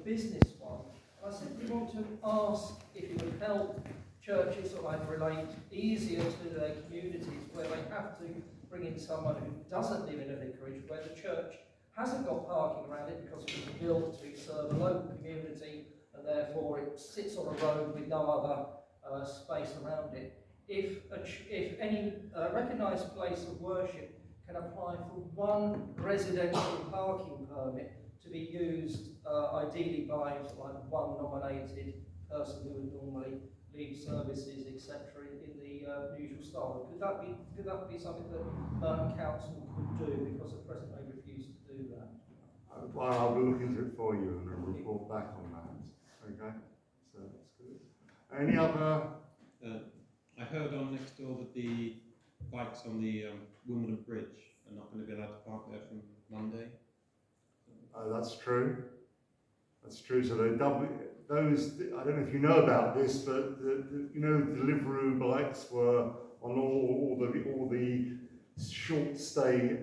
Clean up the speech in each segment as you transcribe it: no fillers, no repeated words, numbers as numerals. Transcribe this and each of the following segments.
business one. I simply want to ask if it would help churches sort of like relate easier to their communities where they have to bring in someone who doesn't live in a vicarage, where the church hasn't got parking around it because it was built to serve a local community and therefore it sits on a road with no other space around it. If any recognised place of worship can apply for one residential parking permit to be used ideally by like one nominated person who would normally lead services, etc., in the usual style. Could that be something that council could do, because at present they refuse to do that? Well, I'll be looking into it for you and I'll report back on that. Okay, so that's good. Any other? I heard on next door that the bikes on the Wimbledon Bridge are not going to be allowed to park there from Monday. That's true. That's true. So they those. I don't know if you know about this, but the Deliveroo bikes were on all the short stay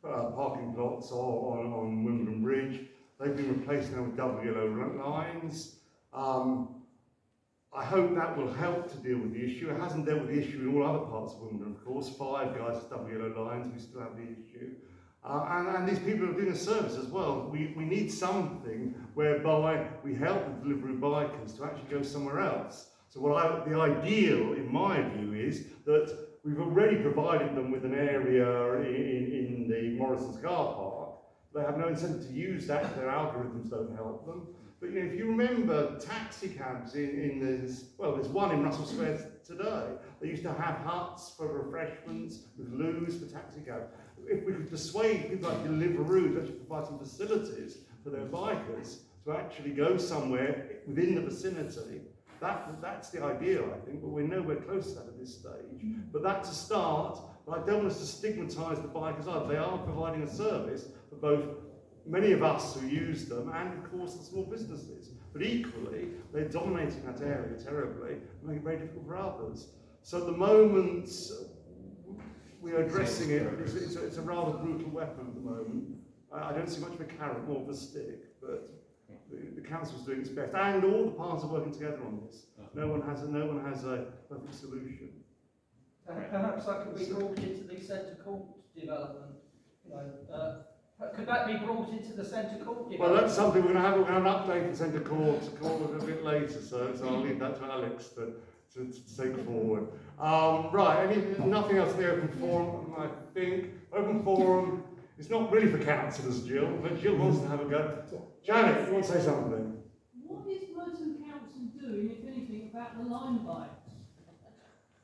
parking plots on Wimbledon Bridge. They've been replaced now with double yellow lines. I hope that will help to deal with the issue. It hasn't dealt with the issue in all other parts of Wimbledon, of course. Five guys with double yellow lines, we still have the issue. And these people are doing a service as well. We need something whereby we help the delivery bikers to actually go somewhere else. So the ideal, in my view, is that we've already provided them with an area in the Morrison's car park. They have no incentive to use that if their algorithms don't help them. But if you remember taxi cabs there's one in Russell Square today. They used to have huts for refreshments with loos for taxi cabs. If we could persuade people like Deliveroo to actually provide some facilities for their bikers to actually go somewhere within the vicinity, that's the ideal, I think, but we're nowhere close to that at this stage. But that's a start, but I don't want us to stigmatise the bikers either. They are providing a service for both many of us who use them and, of course, the small businesses. But equally, they're dominating that area terribly and making it very difficult for others. So at the moment, we are addressing it, but it's a rather brutal weapon at the moment. I don't see much of a carrot, more of a stick, but the council's doing its best, and all the parts are working together on this. No one has a perfect solution. Perhaps that could be brought into the centre court development. Could that be brought into the centre court development? Well, that's something we're going to have an update for centre court a bit later, so I'll leave that to Alex to take forward. Right, nothing else in the open forum, I think. Open forum is not really for councillors, Jill, but Jill wants to have a go. Janet, you want to say something? What is Merton Council doing, if anything, about the line bikes?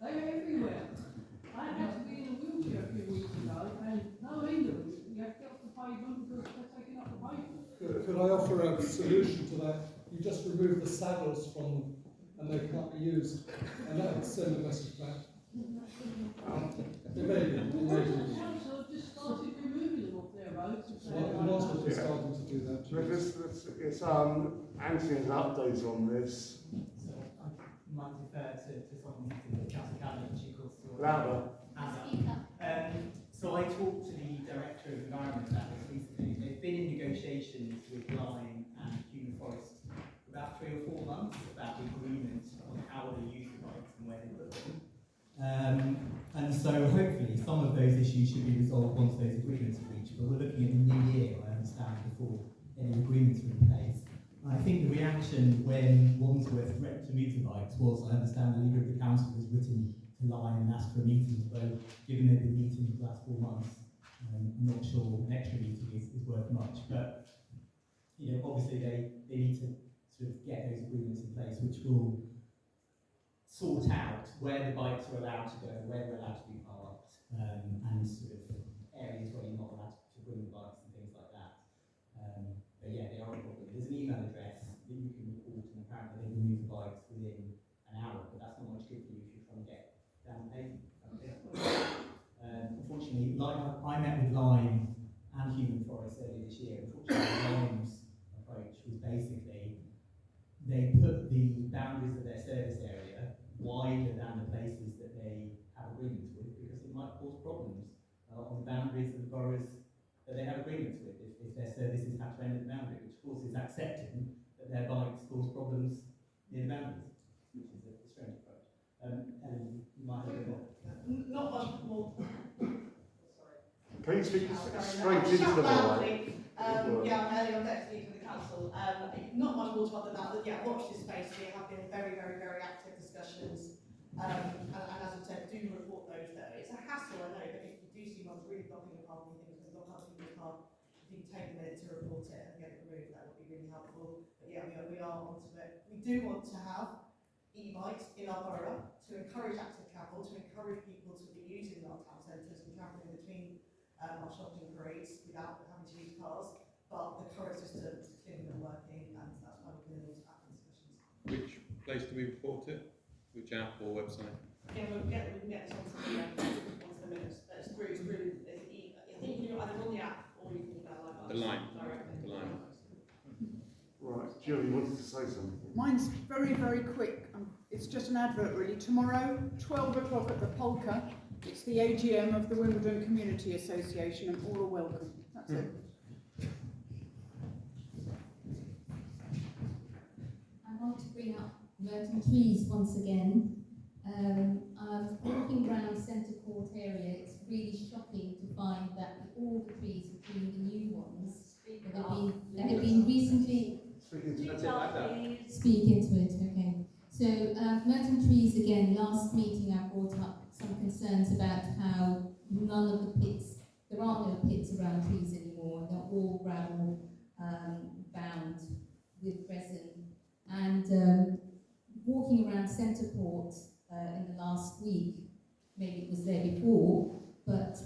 They're everywhere. I had to be in a wheelchair a few weeks ago, and no England, you have to get off the pavement because they're taking up the pavement. Could I offer a solution to that? You just remove the saddles from them and they can't be used, and that would send a message back. Maybe. The council have just started removing them off their roads. We're starting to do that. It's Anthony has an update on this. So I might defer to someone in the council cabinet, which of course Louder. So I talked to the director of environment about this recently. They've been in negotiations with Lyme and Human Forest for about 3 or 4 months about the agreement on how they use the bikes and where they put them. And so hopefully some of those issues should be resolved once those agreements are reached. But we're looking at the new year, I understand, before any agreements are in place. And I think the reaction when Wandsworth threatened to motorbikes was, I understand, the leader of the council has written to Lyme and asked for a meeting. But given they've been meeting for the last 4 months, I'm not sure an extra meeting is worth much. But obviously they need to sort of get those agreements in place, which will sort out where the bikes are allowed to go, where they're allowed to be parked, and sort of areas where you're not allowed to bring the bikes and things like that. But yeah, they are a problem. There's an email address that you can report, and apparently they remove the bikes within an hour, but that's not much good for you if you're trying to get down the pavement. Unfortunately, I met with Lyme and Human Forest earlier this year. Unfortunately, Lyme's approach was basically they put the boundaries of their service area wider than the places that they have agreements with, because it might cause problems on the boundaries of the boroughs that they have agreements with if their services have to end at the boundary, which of course is accepted their bikes cause problems near the boundaries, which is a strange approach. Ellen, you might have a bit more. Not much more. Can you speak Sorry, straight I'll into shout the mic? loudly. Yeah, I'm Ellie, I'm Deputy to the Council. Not much more to add than that, but yeah, watch this space. We have been very, very, very active discussions. And as I said, do report those there. It's a hassle, I know, but if you do see ones really blocking the path, and you think it's going to block other people's path, if you can take a minute to report it and get it removed, that would be really helpful. But yeah, we are onto it. We do want to have e-bikes in our borough to encourage active travel, to encourage people to be using our town centres and travelling between our shopping parades without having to use cars. But the current system is clearly not working, and that's why we're going to need to have the discussions. Which place do we report it? Which app or website? Yeah, we can get this onto the minutes. It's through. I think you can do it either on the app or you can The line. directly. The line. Right, Jill, you wanted to say something? Mine's very, very quick. It's just an advert, really. Tomorrow, 12 o'clock at the Polka. It's the AGM of the Wimbledon Community Association, and all are welcome. That's it. I want to bring up Merton trees once again. Walking around Centre Court area, it's really shocking to find that all the trees, including the new ones, that have been recently... Speak into it, okay. So, Merton trees, again, last meeting I brought up some concerns about how none of the pits, there are no pits around trees anymore, they're all gravel bound with resin. And walking around Centre Court in the last week, maybe it was there before, but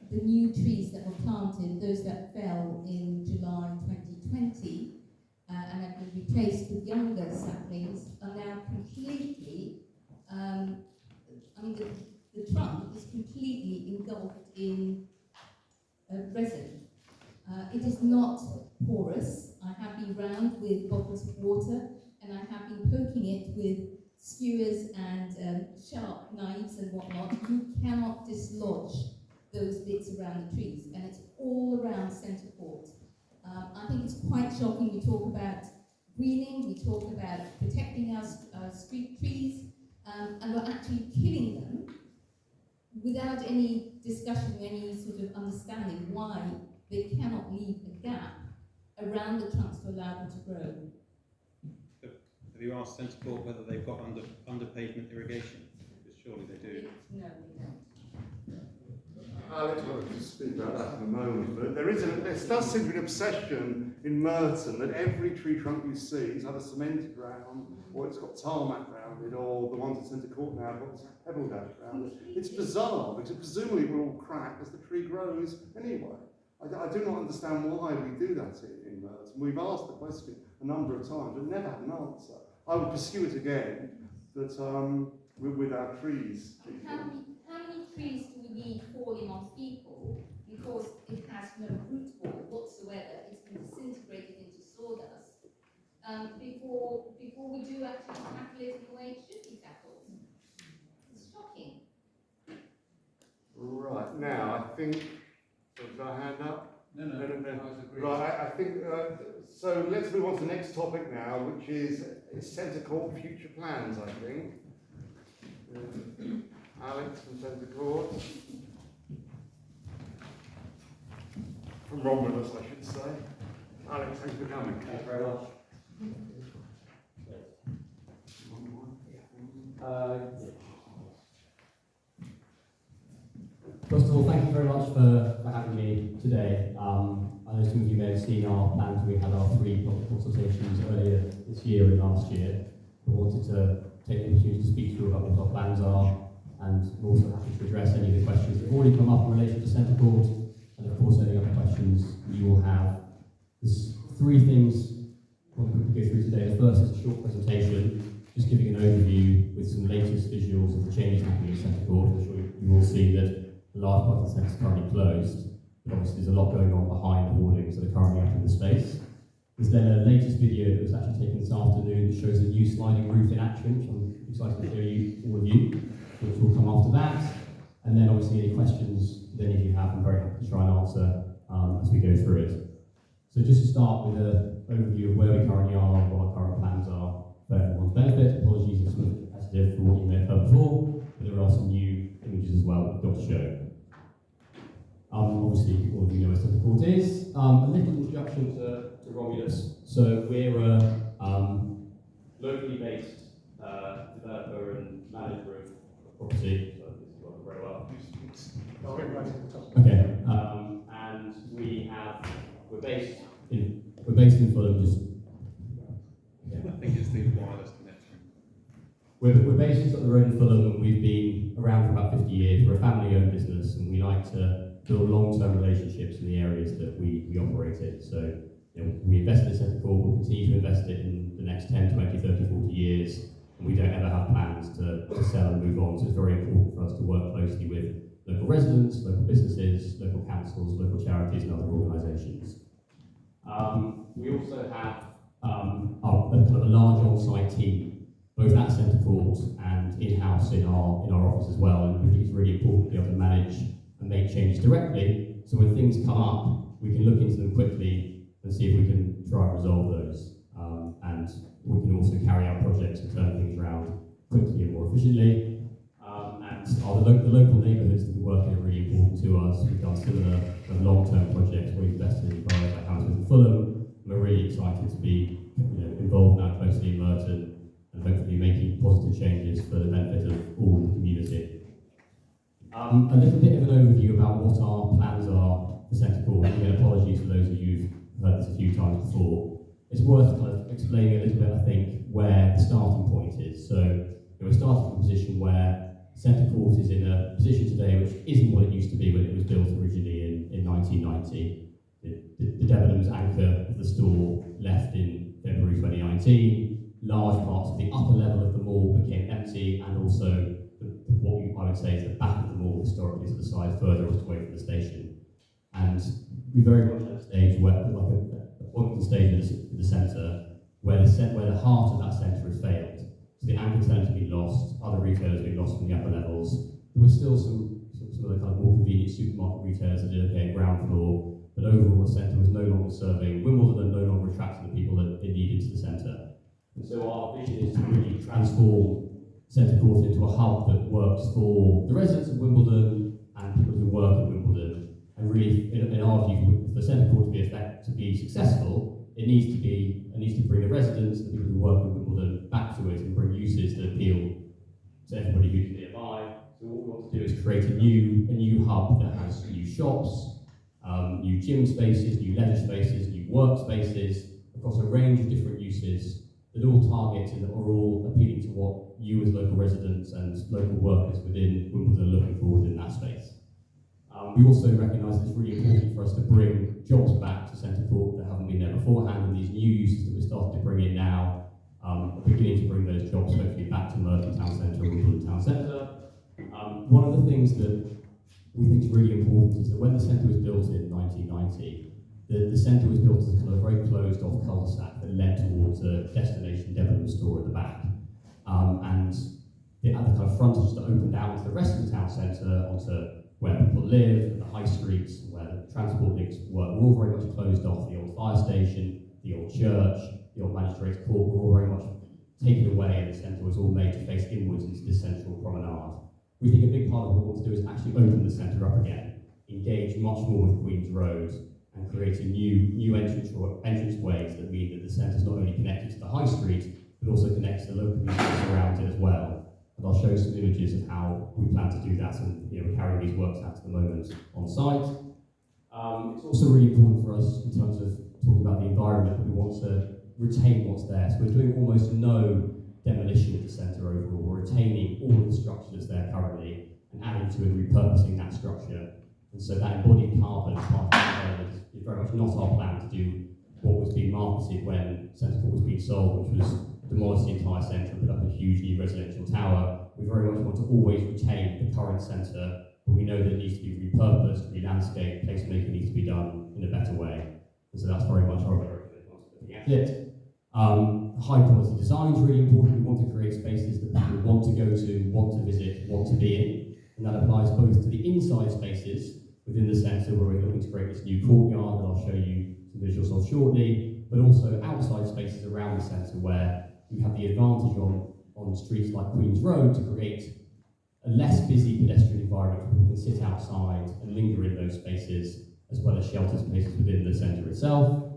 the new trees that were planted, those that fell in July 2020, and have been replaced with younger saplings, are now completely, the trunk is completely engulfed in resin. It is not porous. I have been round with bottles of water, and I have been poking it with skewers and sharp knives and whatnot. You cannot dislodge those bits around the trees, and it's all around Centre Court. I think it's quite shocking. We talk about greening, we talk about protecting our street trees, and we're actually killing them without any discussion, any sort of understanding why they cannot leave a gap around the trunks to allow them to grow. Have you asked Centre Court whether they've got under pavement irrigation? Because surely they do. No, they don't. Alex wanted to speak about that in a moment, but there does seem to be an obsession in Merton that every tree trunk you see is either cemented round, or it's got tarmac round it, or the ones at Centre Court now have got pebble dash round it. It's bizarre, because presumably we'll all crack as the tree grows anyway. I do not understand why we do that in Merton. We've asked the question a number of times, but never had an answer. I would pursue it again, but with our trees. How many trees do we need falling on people because it has no root ball whatsoever? It's been disintegrated into sawdust. Before we do actually tackle it in the way it should be tackled. It's shocking. Right, now I think, did I hand up? No. Right, I think, so let's move on to the next topic now, which is Centre Court future plans, I think. Alex from Centre Court. From Romulus, I should say. Alex, thanks for coming. Thanks very much. First of all, thank you very much for having me today. I know some of you may have seen our plans. We had our 3 public consultations earlier this year and last year. We wanted to take the opportunity to speak to you about what our plans are, and we're also happy to address any of the questions that have already come up in relation to Centre Court, and of course any other questions you will have. There's 3 things I want to quickly go through today. The first is a short presentation, just giving an overview with some latest visuals of the changes happening at Centre Court. I'm sure you will see that a large part of the centre is currently closed, but obviously there's a lot going on behind the hoardings that are currently out in the space. There's then a latest video that was actually taken this afternoon that shows a new sliding roof in action, which I'm excited to show you, all of you, which will come after that. And then obviously any questions that any of you have, I'm very happy to try and answer as we go through it. So just to start with an overview of where we currently are and what our got to show. Obviously, all of you know what Centre Court is. A little introduction to Romulus. So we're a locally based developer and manager of property. So this is working very well. Okay, and we're based in Fulham. I think it's the wireless connection. We're based just up the road in Fulham, and we've been around for about 50 years. We're a family-owned business, and we like to build long-term relationships in the areas that we operate in. So, we invest in Centre Court, we'll continue to invest it in the next 10, 20, 30, 40 years, and we don't ever have plans to sell and move on. So it's very important for us to work closely with local residents, local businesses, local councils, local charities, and other organisations. We also have a kind of a large on-site team, both at Centre Court and in-house in our office as well. And we think it's really important to be able to manage and make changes directly. So when things come up, we can look into them quickly and see if we can try and resolve those. And we can also carry out projects and turn things around quickly and more efficiently. The local neighbourhoods that we work in are really important to us. We've done similar long-term projects where we've invested in boroughs like Hammersmith and Fulham. We're really excited to be involved now closely in Merton and hopefully making positive changes for the benefit of all the community. A little bit of an overview about what our plans are for Centre Court. Again, apologies for those of you who've heard this a few times before. It's worth kind of explaining a little bit, I think, where the starting point is. So we're starting from a position where Centre Court is in a position today which isn't what it used to be when it was built originally in 1990. The Debenhams anchor of the store left in February 2019. Large parts of the upper level of the mall became empty, and also what I would say is the back of the mall historically to the side further away from the station. And we very much at a stage where, like a point in the stage in the centre, where the heart of that centre has failed. So the anchor tenants have been lost, other retailers have been lost from the upper levels. There were still some of the kind of more convenient supermarket retailers that did okay at ground floor, but overall the centre was no longer serving Wimbledon and no longer attracting the people that it needed to the centre. And so our vision is to really transform Centre Court into a hub that works for the residents of Wimbledon and people who work in Wimbledon. And really, in our view, for Centre Court to be successful, it needs to bring the residents, the people who work in Wimbledon, back to it and bring uses that appeal to everybody who's nearby. So what we want to do is create a new hub that has new shops, new gym spaces, new leisure spaces, new work spaces, across a range of different uses that all target and are all appealing to what you as local residents and local workers within Wimbledon are looking for within that space. We also recognise that it's really important for us to bring jobs back to Centre Court that haven't been there beforehand, and these new uses that we're starting to bring in now are beginning to bring those jobs hopefully back to Merton Town Centre and Wimbledon Town Centre. One of the things that we think is really important is that when the centre was built in 1990, the centre was built as a kind of very closed-off cul-de-sac that led towards a destination Debenhams store at the back. And it had the kind of frontage that opened out to the rest of the town centre, onto where people live, the high streets, where the transport links were all very much closed off. The old fire station, the old church, the old magistrates' court were all very much taken away, and the centre was all made to face inwards into this central promenade. We think a big part of what we want to do is actually open the centre up again, engage much more with Queen's Road, and creating new entrance ways that mean that the centre is not only connected to the high street, but also connects to the local communities around it as well. And I'll show some images of how we plan to do that, and we're carrying these works out at the moment on site. It's also really important for us in terms of talking about the environment that we want to retain what's there. So we're doing almost no demolition of the centre overall. We're retaining all of the structure that's there currently and adding to and repurposing that structure. And so that embodied carbon part of the development is very much not our plan to do what was being marketed when Centre Court was being sold, which was demolish the entire centre and put up a huge new residential tower. We very much want to always retain the current centre, but we know that it needs to be repurposed, re-landscaped, placemaking needs to be done in a better way. And so that's very much our approach looking at it. High quality design is really important. We want to create spaces that people want to go to, want to visit, want to be in. And that applies both to the inside spaces within the centre, where we're looking to create this new courtyard that I'll show you some visuals of shortly, but also outside spaces around the centre where you have the advantage on streets like Queen's Road to create a less busy pedestrian environment where people can sit outside and linger in those spaces, as well as shelter spaces within the centre itself.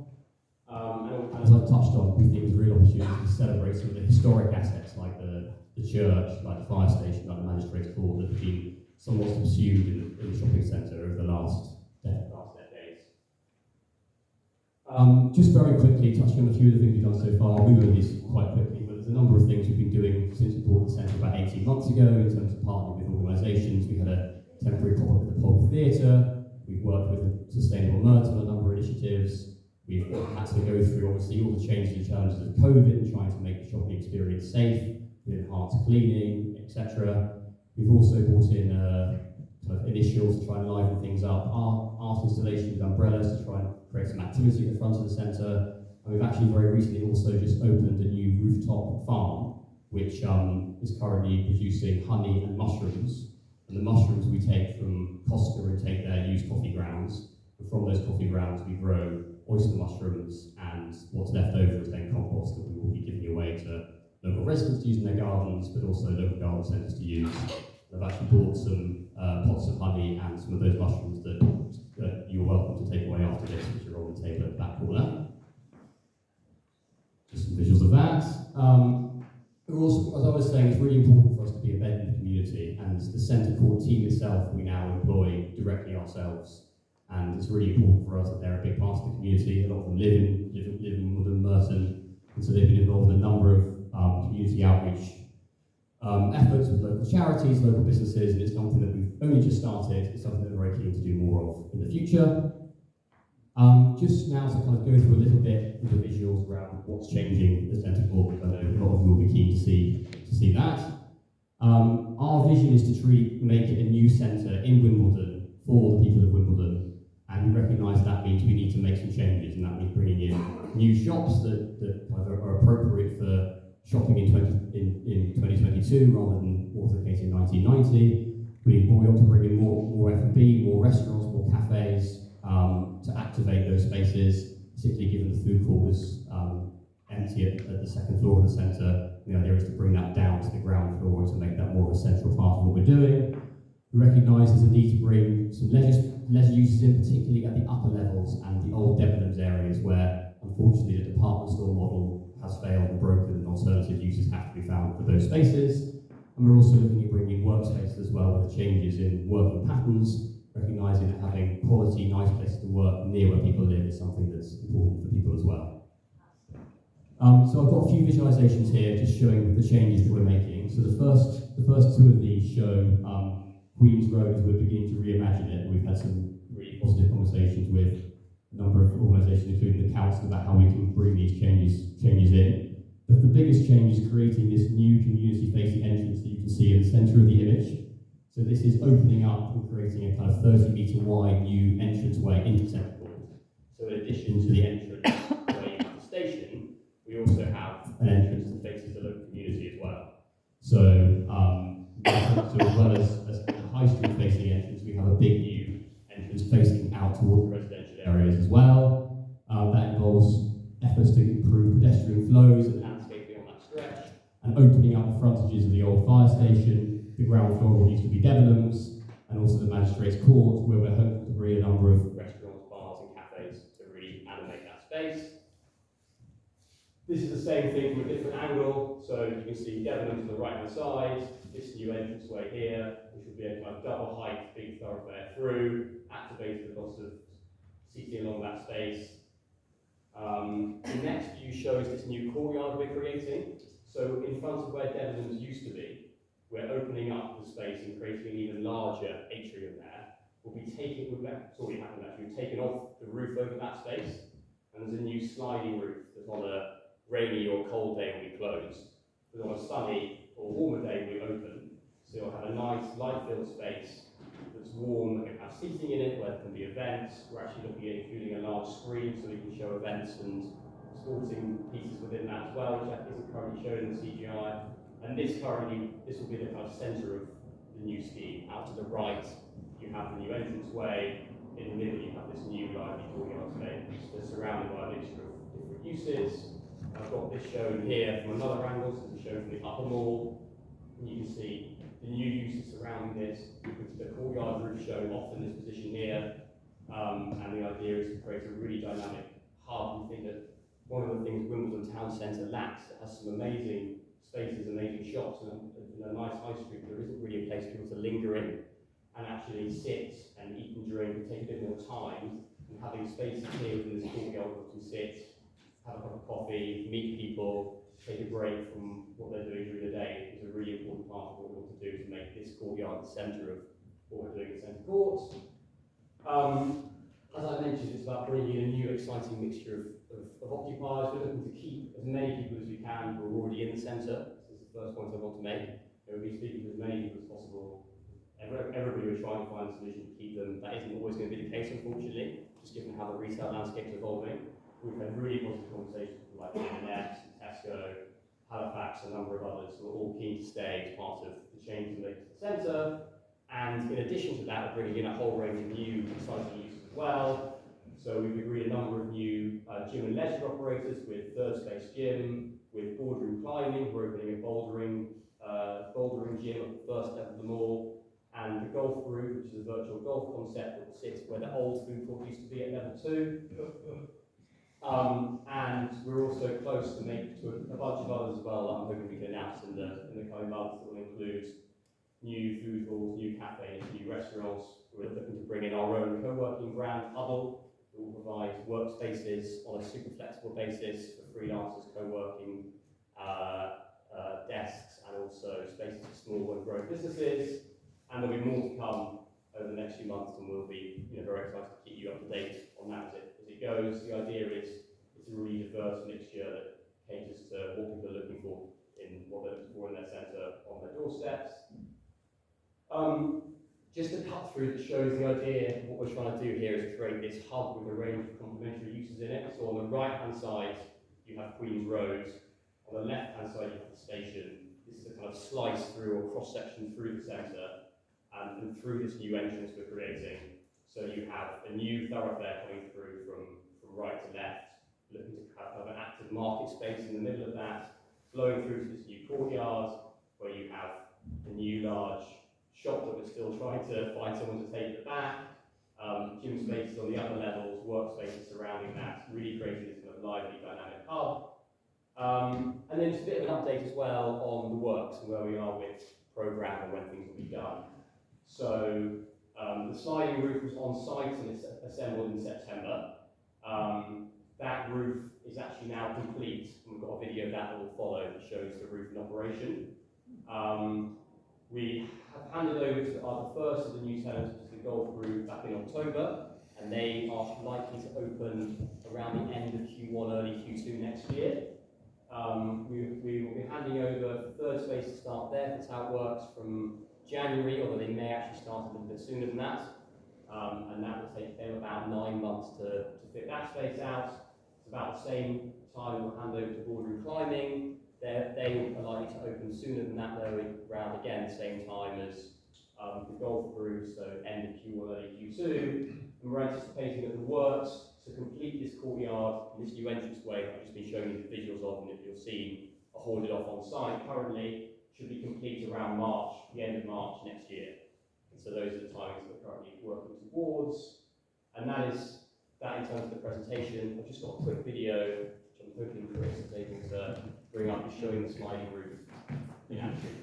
And as I touched on, we think there's a real opportunity to celebrate some of the historic assets like the church, like the fire station, like the magistrates' court that have been somewhat subsumed in the shopping centre over the last decades. Just very quickly, touching on a few of the things we've done so far, we will do this quite quickly, but there's a number of things we've been doing since we bought the centre about 18 months ago in terms of partnering with organisations. We had a temporary pop-up at the Polk Theatre, we've worked with Sustainable Merton on a number of initiatives. We've had to go through, obviously, all the changes and challenges of COVID and trying to make the shopping experience safe, with enhanced cleaning, etc. We've also brought in kind of initials to try and liven things up, art installations with umbrellas to try and create some activity at the front of the centre. And we've actually very recently also just opened a new rooftop farm, which is currently producing honey and mushrooms. And the mushrooms we take from Costa and take their used coffee grounds. And from those coffee grounds we grow oyster mushrooms, and what's left over is then compost that we will be giving away to local residents to use in their gardens, but also local garden centres to use. I've actually bought some pots of honey and some of those mushrooms that you're welcome to take away after this, which are on the table at the back corner. Just some visuals of that. We're also, as I was saying, it's really important for us to be embedded in the community, and the centre court team itself we now employ directly ourselves. And it's really important for us that they're a big part of the community. A lot of them live in Wimbledon, Merton, and so they've been involved in a number of community outreach efforts with local charities, local businesses, and it's something that we've only just started. It's something that we're very keen to do more of in the future. Just now to kind of go through a little bit of the visuals around what's changing the centre court, because I know a lot of you will be keen to see that. Our vision is to truly make it a new centre in Wimbledon for the people of Wimbledon. And we recognise that means we need to make some changes, and that means bringing in new shops that kind of are appropriate for shopping in 2022 rather than what was the case in 1990. We want to bring in more F&B, more restaurants, more cafes to activate those spaces, particularly given the food court was empty at the second floor of the centre. The idea is to bring that down to the ground floor and to make that more of a central part of what we're doing. We recognise there's a need to bring some leisure uses in, particularly at the upper levels and the old Debenhams areas where, unfortunately, the department store model has failed and broken, and alternative uses have to be found for those spaces. And we're also looking at bringing workspaces as well, with the changes in working patterns, recognising that having quality, nice places to work near where people live is something that's important for people as well. So I've got a few visualisations here just showing the changes that we're making. So the first two of these show Queen's Road as we're beginning to reimagine it. We've had some really positive conversations with a number of organisations, including the council, about how we can bring these changes in. But the biggest change is creating this new community-facing entrance that you can see in the centre of the image. So this is opening up and creating a kind of 30-metre wide new entranceway into Centre Court. So in addition to the entrance way into the station, we also have an entrance that faces the local community as well. So as well as the high street facing entrance, we have a big new entrance facing out towards the residential areas as well. That involves efforts to improve pedestrian flows and landscaping on that stretch, and opening up the frontages of the old fire station, the ground floor what used to be Debenhams, and also the magistrates' court, where we're hoping to bring a number of restaurants, bars and cafes to really animate that space. This is the same thing from a different angle, so you can see Debenhams on the right hand side, this new entranceway here, which will be a kind of double height, big thoroughfare through, activated with lots of seating along that space. The next view shows this new courtyard we're creating. So in front of where Debenhams used to be, we're opening up the space and creating an even larger atrium there. It's already happened actually, we've taken off the roof over that space, and there's a new sliding roof that on a rainy or cold day will be closed. But on a sunny or warmer day we open. So you'll have a nice light-filled space that's warm, that can have seating in it, where there can be events. We're actually looking at including a large screen so we can show events and sporting pieces within that as well, which isn't currently shown in the CGI. And this will be the kind of centre of the new scheme. Out to the right, you have the new entranceway. In the middle, you have this new lively courtyard space that's surrounded by a mixture of different uses. I've got this shown here from another angle, so this is shown from the upper mall. And you can see the new uses surrounding this, with the courtyard roof shown off in this position here. And the idea is to create a really dynamic hub. We think that one of the things Wimbledon Town Centre lacks, it has some amazing spaces, amazing shops, and a nice high street, but there isn't really a place for people to linger in and actually sit and eat and drink and take a bit more time. And having spaces here within this courtyard where you can sit, have a cup of coffee, meet people, take a break from what they're doing during the day is a really important part of what we want to do to make this courtyard the centre of what we're doing at Centre Court. As I mentioned, it's about bringing in a new exciting mixture of occupiers. We're looking to keep as many people as we can who are already in the centre. This is the first point I want to make. We'll be speaking to as many people as possible. Everybody will try and find a solution to keep them. That isn't always going to be the case, unfortunately, just given how the retail landscape is evolving. We've had really positive conversations with like M&S, Tesco, Halifax, a number of others who are all keen to stay as part of the change made to the centre. And in addition to that, we're bringing in a whole range of new exciting uses as well. So we've agreed a number of new gym and leisure operators with Third Space Gym, with boardroom climbing. We're opening a bouldering gym at the first level of the mall, and the golf room, which is a virtual golf concept that sits where the old food court used to be at level 2. And we're also close to make to a bunch of others as well that I'm hoping we can announce in the coming months that will include new food halls, new cafes, new restaurants. We're looking to bring in our own co-working brand, Huddle, that will provide workspaces on a super flexible basis for freelancers, co-working, desks, and also spaces for small and growing businesses. And there'll be more to come over the next few months, and we'll be very excited to keep you up to date on that as it goes. The idea is it's a really diverse mixture that caters to what people are looking for in what they're looking for in their centre on their doorsteps. Just a cut through that shows the idea. What we're trying to do here is create this hub with a range of complementary uses in it. So on the right hand side you have Queen's Road, on the left hand side you have the station. This is a kind of slice through or cross section through the centre and through this new entrance we're creating. So you have a new thoroughfare coming through from right to left, looking to have an active market space in the middle of that, flowing through to this new courtyard where you have a new large shop that we're still trying to find someone to take it back, gym spaces on the upper levels, workspaces surrounding that, really creating this kind of lively, dynamic hub. And then just a bit of an update as well on the works and where we are with programme and when things will be done. So the sliding roof was on site and it's assembled in September. That roof is actually now complete, and we've got a video of that will follow that shows the roof in operation. We have handed over to the first of the new tenants, which is the golf room, back in October, and they are likely to open around the end of Q1, early Q2 next year. We will be handing over Third Space to start there. That's how it works from January, although they may actually start a little bit sooner than that. And that will take them about 9 months to fit that space out. It's about the same time we'll hand over to boardroom climbing. They are likely to open sooner than that, though, around again the same time as the golf room, so end of Q1, early Q2. And we're anticipating that the works to complete this courtyard and this new entranceway I've just been showing you the visuals of, and that you'll see are hoarded off on site currently, should be complete around March, the end of March next year. And so those are the timings that we're currently working towards. And that is that in terms of the presentation. I've just got a quick video, which I'm hoping Chris is able to bring up, is showing the sliding roof in action.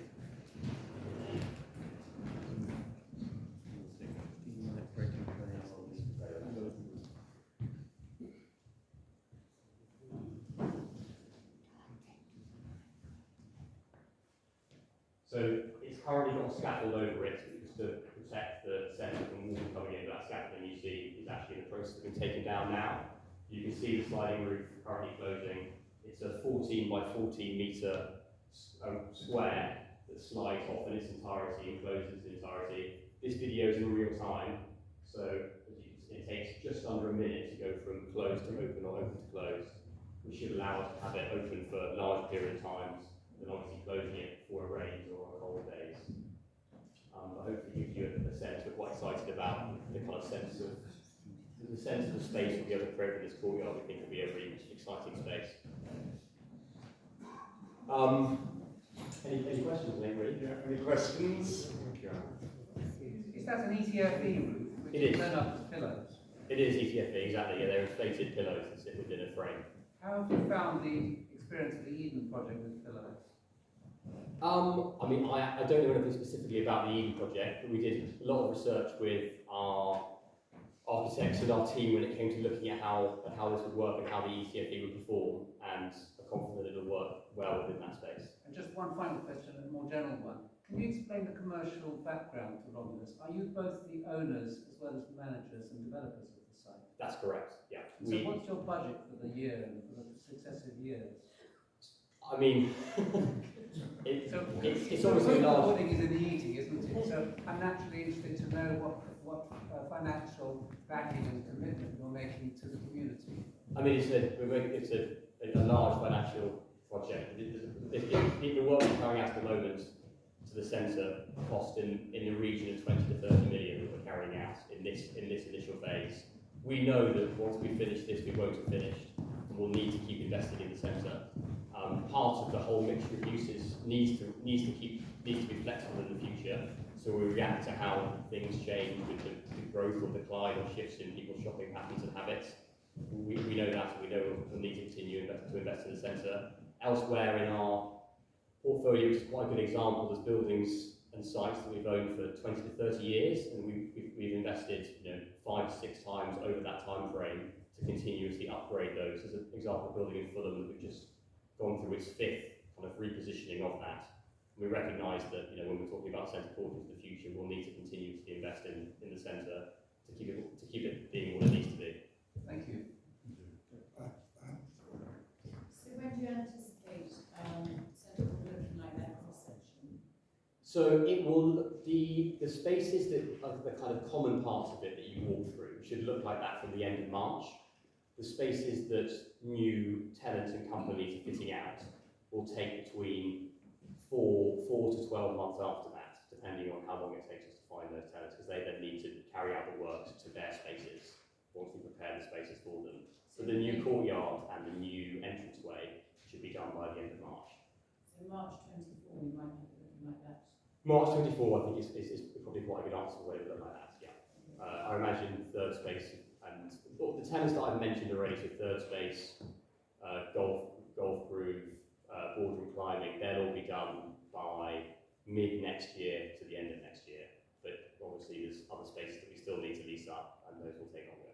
So it's currently got a scaffold over it just to protect the centre from water coming in. That scaffolding you see is actually in the process of being taken down now. You can see the sliding roof currently closing. It's a 14 by 14 metre square that slides off in its entirety and closes in entirety. This video is in real time, so it takes just under a minute to go from closed to open or open to closed, which should allow us to have it open for a large period of times, and obviously closing it before it rains or on cold days. I hope it gives you a sense. We're quite excited about the kind of sense of the space we'll be able to create in this courtyard. We think will be a really exciting space. Any questions, anybody? Yeah, any questions? Is that an ETFE roof? Which It is. Turn up as pillows. It is ETFE, exactly. Yeah, they're inflated pillows that sit within a frame. How have you found the experience of the Eden project with pillows? I mean, I don't know anything specifically about the Eden project, but we did a lot of research with our architects and our team when it came to looking at how this would work and how the ETFE would perform, and are confident it'll work well within that space. And just one final question, a more general one. Can you explain the commercial background to Romulus? Are you both the owners as well as the managers and developers of the site? That's correct, yeah. So what's your budget for the year and for the successive years? I mean, it's obviously the large. building is in the eating, isn't it? So I'm naturally interested to know what financial backing and commitment you're making to the community. I mean, it's a large financial project. The work we're carrying out at the moment to the centre cost in the region of 20 to 30 million that we're carrying out in this initial phase. We know that once we finish this, we won't have finished, and we'll need to keep investing in the centre. Part of the whole mixture of uses needs to be flexible in the future, so we react to how things change with the growth or decline or shifts in people's shopping patterns and habits. We know that, and we know we'll need to continue to invest in the centre. Elsewhere in our portfolio, which is quite a good example, there's buildings and sites that we've owned for 20 to 30 years, and we've invested 5 to 6 times over that time frame to continuously upgrade those. There's an example of building in Fulham that we've just gone through its 5th kind of repositioning of that. We recognise that when we're talking about centre portals in the future, we'll need to continue to invest in the centre to keep it being what it needs to be. Thank you. So when do you anticipate centre portal looking like that cross section? So it will, the spaces that are the kind of common parts of it that you walk through should look like that from the end of March. The spaces that new tenants and companies are fitting out will take between 4 to 12 months after that, depending on how long it takes us to find those tenants, because they then need to carry out the works to their spaces once we prepare the spaces for them. So the new courtyard and the new entranceway should be done by the end of March. So March 24, we might have it looking like that. March 24, I think is probably quite a good answer for it to look like that, yeah. I imagine third space and the tenants that I've mentioned already, so third space, golf groove, boardroom climbing, they'll all be done by mid next year to the end of next year. But obviously there's other spaces that we still need to lease up, and those will take longer.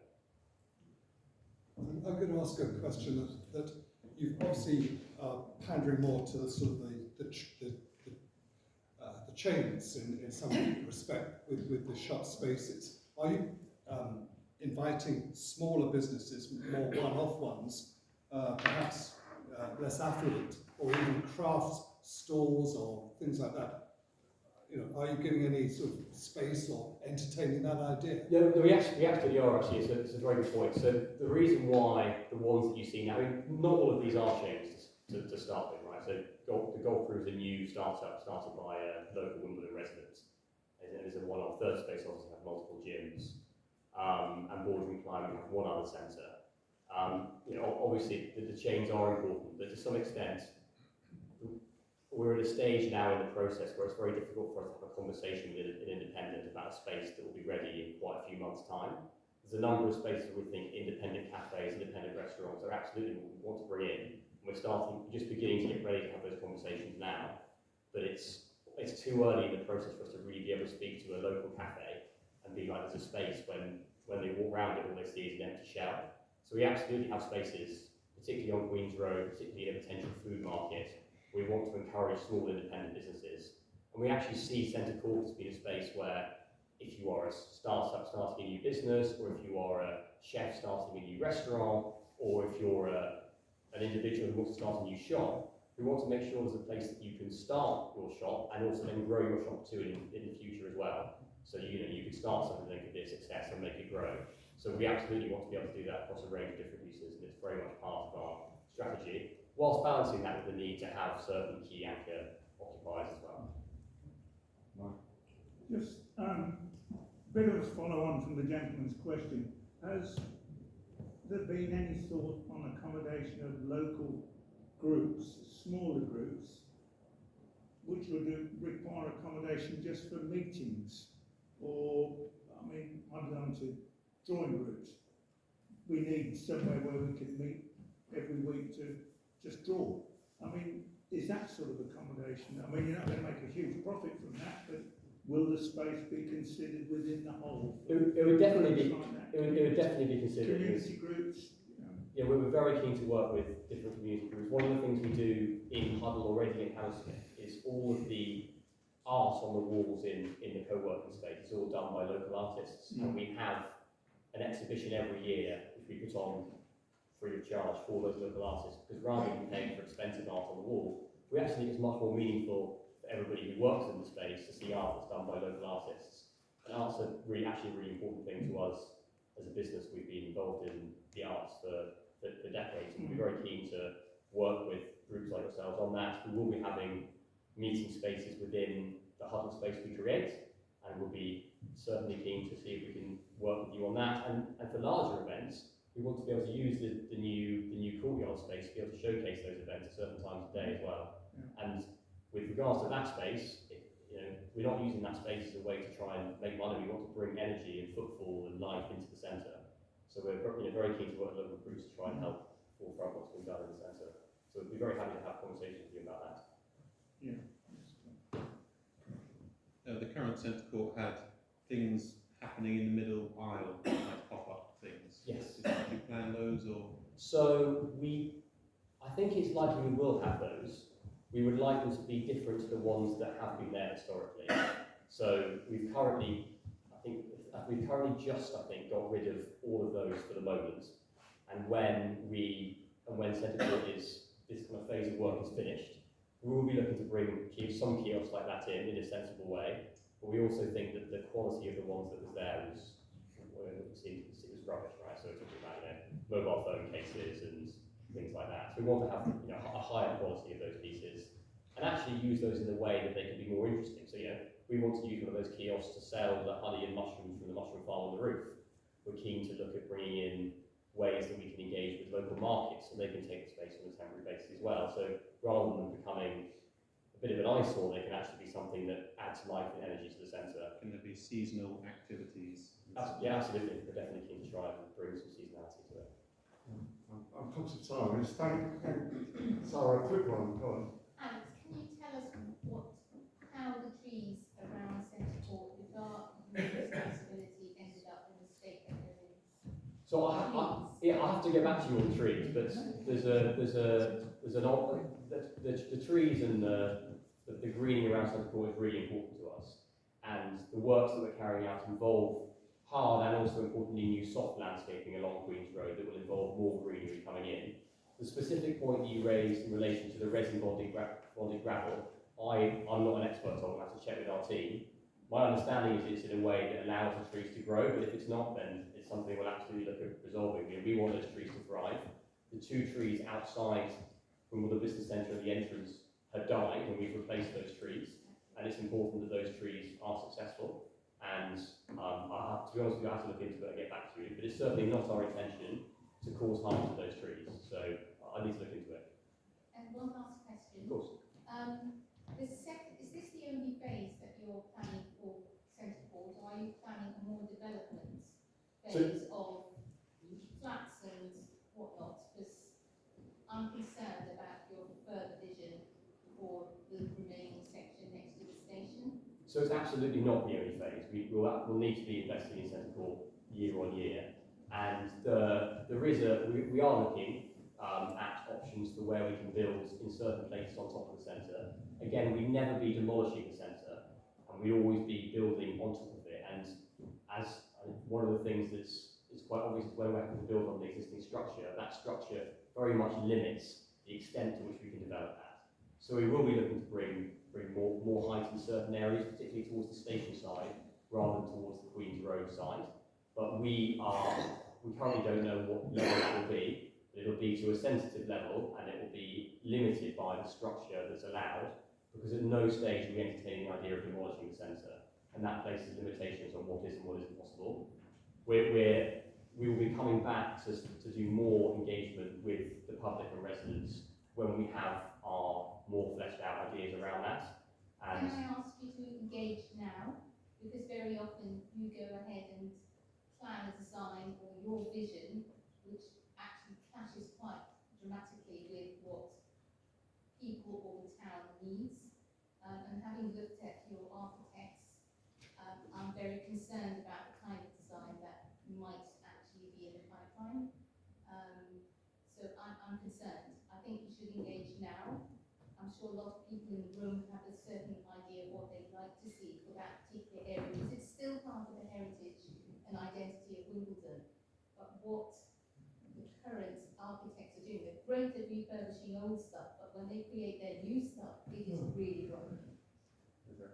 I'm going to ask a question that you've obviously pandering more to the sort of the chains in some respect with the shut spaces. Are you inviting smaller businesses, more one-off ones, perhaps less affluent, or even craft stores or things like that? Are you giving any sort of space or entertaining that idea? No, we actually are actually. It's a very good point. So the reason why the ones that you see now, I mean, not all of these are chains to start with, right? So the golf crew is a new startup started by a local Wimbledon resident. And there's a one-off. Third space obviously have multiple gyms, and boardroom climbing have one other centre. Obviously the chains are important, but to some extent, we're at a stage now in the process where it's very difficult for us to have a conversation with an independent about a space that will be ready in quite a few months' time. There's a number of spaces we think independent cafes, independent restaurants are absolutely what we want to bring in. We're just beginning to get ready to have those conversations now, but it's too early in the process for us to really be able to speak to a local cafe and be like, there's a space when they walk around it, all they see is an empty shelf. So we absolutely have spaces, particularly on Queen's Road, particularly in a potential food market. We want to encourage small independent businesses. And we actually see Centre Court as being a space where if you are a startup starting a new business, or if you are a chef starting a new restaurant, or if you're an individual who wants to start a new shop, we want to make sure there's a place that you can start your shop and also then grow your shop too in the future as well. So you could start something that could be a success and make it grow. So we absolutely want to be able to do that across a range of different uses, and it's very much part of our strategy, whilst balancing that with the need to have certain key anchor occupiers as well. Just a bit of a follow-on from the gentleman's question. Has there been any thought on accommodation of local groups, smaller groups, which would require accommodation just for meetings, or, I mean, I belong to drawing groups. We need somewhere where we can meet every week to just draw. I mean, is that sort of accommodation? I mean, you're not going to make a huge profit from that, but will the space be considered within the whole? It would definitely be. Like that? It would definitely be considered. Community groups. You know. Yeah, we're very keen to work with different community groups. One of the things we do in Huddle already in Hammersmith is all of the art on the walls in the co-working space is all done by local artists, and we have an exhibition every year which we put on free of charge for those local artists, because rather than paying for expensive art on the wall, we actually think it's much more meaningful for everybody who works in the space to see art that's done by local artists. And art's actually a really important thing to us as a business. We've been involved in the arts for decades, and we're very keen to work with groups like yourselves on that. We will be having meeting spaces within the Huddle space we create, and we'll be certainly keen to see if we can work with you on that. And for larger events, we want to be able to use the new courtyard space to be able to showcase those events at certain times of day as well. Yeah. And with regards to that space, we're not using that space as a way to try and make money. We want to bring energy and footfall and life into the centre. So we're very keen to work with local groups to try and help forefront what's been done in the centre. So we'd be very happy to have conversations with you about that. Yeah. The current centre court had things happening in the middle aisle, like pop-up things. Yes. Did you plan those, or? So I think it's likely we will have those. We would like them to be different to the ones that have been there historically. So we've currently just got rid of all of those for the moment. And when centre court this kind of phase of work is finished, we will be looking to bring some kiosks like that in a sensible way. But we also think that the quality of the ones that was there was rubbish, right? So we're talking about mobile phone cases and things like that. So we want to have a higher quality of those pieces, and actually use those in a way that they can be more interesting. So we want to use one of those kiosks to sell the honey and mushrooms from the mushroom farm on the roof. We're keen to look at bringing in ways that we can engage with local markets, and they can take the space on a temporary basis as well. So rather than becoming a bit of an eyesore, they can actually be something that adds life and energy to the centre. Can there be seasonal activities? Yeah, absolutely. We're definitely keen to try and bring some seasonality to it. I'm conscious of time. Just thank Sarah, a quick one. Go on. Alex, can you tell us how the trees around Centre Court, with our responsibility, ended up in the state that they're in? So I have to get back to you on the trees, but the trees and the greening around Centre Court is really important to us, and the works that we're carrying out involve hard and also importantly new soft landscaping along Queen's Road that will involve more greenery coming in. The specific point that you raised in relation to the resin bonded gravel, I'm not an expert on, I'll have to check with our team. My understanding is it's in a way that allows the trees to grow, but if it's not, then it's something we'll absolutely look at resolving. We want those trees to thrive. The 2 trees outside Wimbledon Business Centre at the entrance have died, and we've replaced those trees, and it's important that those trees are successful. And to be honest with you, I have to look into it and get back to you, but it's certainly not our intention to cause harm to those trees, so I need to look into it. And one last question. Of course. Is this the only phase that you're planning for Centre Court, or are you planning a more development phase of flats and whatnot? Because I'm concerned about your further vision for the remaining section next to the station. So it's absolutely not the only phase. We'll need to be investing in Centre Court year on year, and we are looking at options for where we can build in certain places on top of the centre. Again, we'd never be demolishing the centre, and we'd always be building on top of it. And as one of the things that's quite obvious is when we're having to build on the existing structure, that structure very much limits the extent to which we can develop that. So we will be looking to bring more height in certain areas, particularly towards the station side, rather than towards the Queen's Road side. But we currently don't know what level that will be. But it'll be to a sensitive level, and it will be limited by the structure that's allowed, because at no stage are we entertaining the idea of demolishing the centre, and that places limitations on what is and what isn't possible. We will be coming back to do more engagement with the public and residents when we have our more fleshed out ideas around that. Can And I ask you to engage now? Because very often you go ahead and plan a design or your vision, which actually clashes quite dramatically with what people or the town needs. And having looked at your architects, I'm very concerned about the kind of design that might actually be in the pipeline. So I'm concerned. I think you should engage now. I'm sure a lot of people in the room have a certain idea of what they'd like to see for that particular area, because it's still part of the heritage and identity of Wimbledon. But what the current architects are doing, they're great at refurbishing old stuff, but when they create their new stuff, it is really wrong.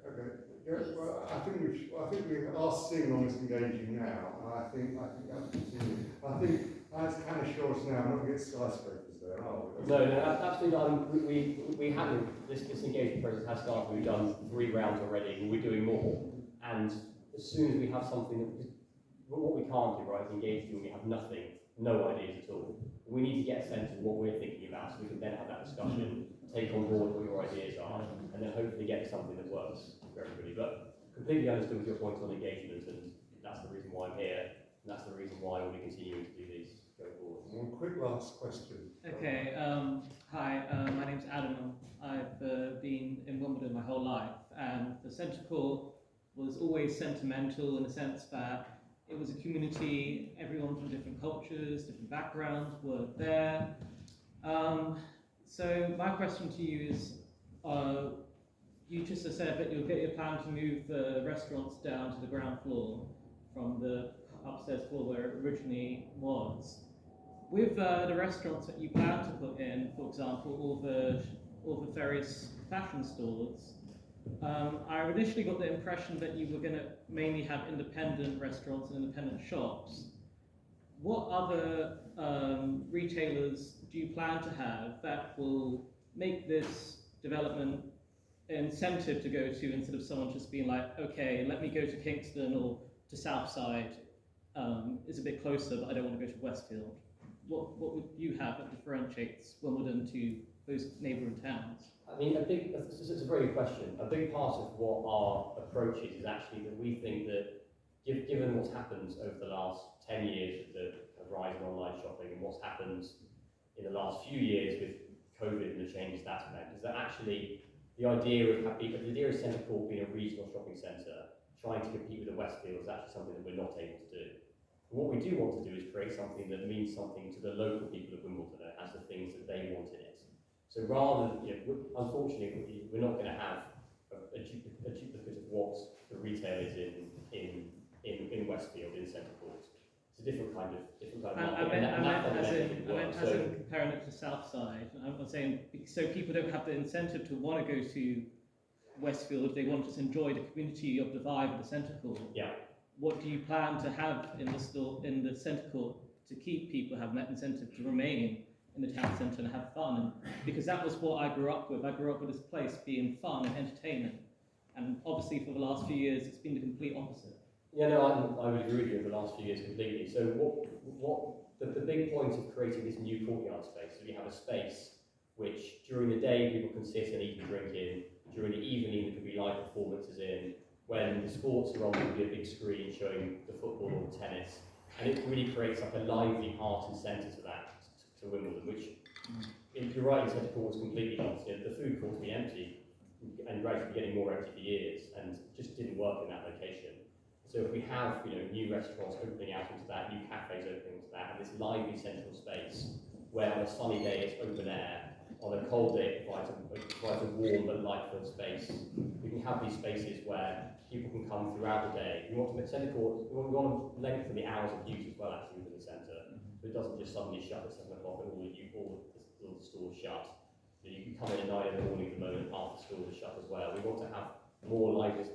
Okay. Yeah, well, I think we are seeing on this engaging now, and I think that's continuing. I think as can assure us now, we're not going to get skyscrapers there, are we? no, absolutely not. We haven't. This engagement process has started. We've done 3 rounds already, and we're doing more. And as soon as we have something, what we can't do, right, is engage you when we have nothing, no ideas at all. We need to get a sense of what we're thinking about, so we can then have that discussion, take on board what your ideas are, and then hopefully get something that works for everybody. But completely understood your points on engagement, and that's the reason why I'm here, and that's the reason why we'll be continuing to do these going forward. One quick last question. Okay, hi, my name's Adam. I've been in Wimbledon my whole life, and the centre court was always sentimental in the sense that it was a community, everyone from different cultures, different backgrounds were there. So my question to you is, you just said that you'll get your plan to move the restaurants down to the ground floor from the upstairs floor where it originally was. With the restaurants that you plan to put in, for example, all the various fashion stores, I initially got the impression that you were going to mainly have independent restaurants and independent shops. What other retailers do you plan to have that will make this development an incentive to go to, instead of someone just being like, okay, let me go to Kingston or to Southside, it's a bit closer, but I don't want to go to Westfield. What would you have that differentiates Wimbledon to those neighbouring towns? I mean, it's a very good question. A big part of what our approach is actually that we think that, given what's happened over the last 10 years with the kind of rise in online shopping and what's happened in the last few years with COVID and the changes that's meant, is that actually the idea of Centre Court being a regional shopping centre, trying to compete with the Westfield, is actually something that we're not able to do. And what we do want to do is create something that means something to the local people of Wimbledon and has the things that they want in it. So rather than, unfortunately, we're not going to have a duplicate of what the retail is in Westfield, in Centre Court. It's a different kind of market. I meant as in comparing it to Southside. I'm saying, so people don't have the incentive to want to go to Westfield, they want to just enjoy the community of the vibe of the Centre Court. Yeah. What do you plan to have in the Centre Court to keep people having that incentive to remain in the town centre and have fun? And because that was what I grew up with. I grew up with this place being fun and entertainment. And obviously for the last few years, it's been the complete opposite. Yeah, no, I would agree with you over the last few years completely. So the big point of creating this new courtyard space is we have a space which during the day people can sit and eat and drink in, during the evening there can be live performances in, when the sports are on there will be a big screen showing the football or the tennis, and it really creates like a lively heart and centre to that, to Wimbledon, which, if you're right, in Centre Court was completely lost. The food court will be empty, and gradually getting more empty for years, and just didn't work in that location. So if we have, new restaurants opening out into that, new cafes opening into that, and this lively central space, where on a sunny day it's open air, on a cold day it provides a warm but light-filled space. We can have these spaces where people can come throughout the day. We want to make Centre Court, we want to lengthen the hours of use as well, actually, within the centre. So it doesn't just suddenly shut at 7 o'clock and all the stores shut. You can come in at 9 in the morning at the moment, half the stores are shut as well. We want to have more liveliness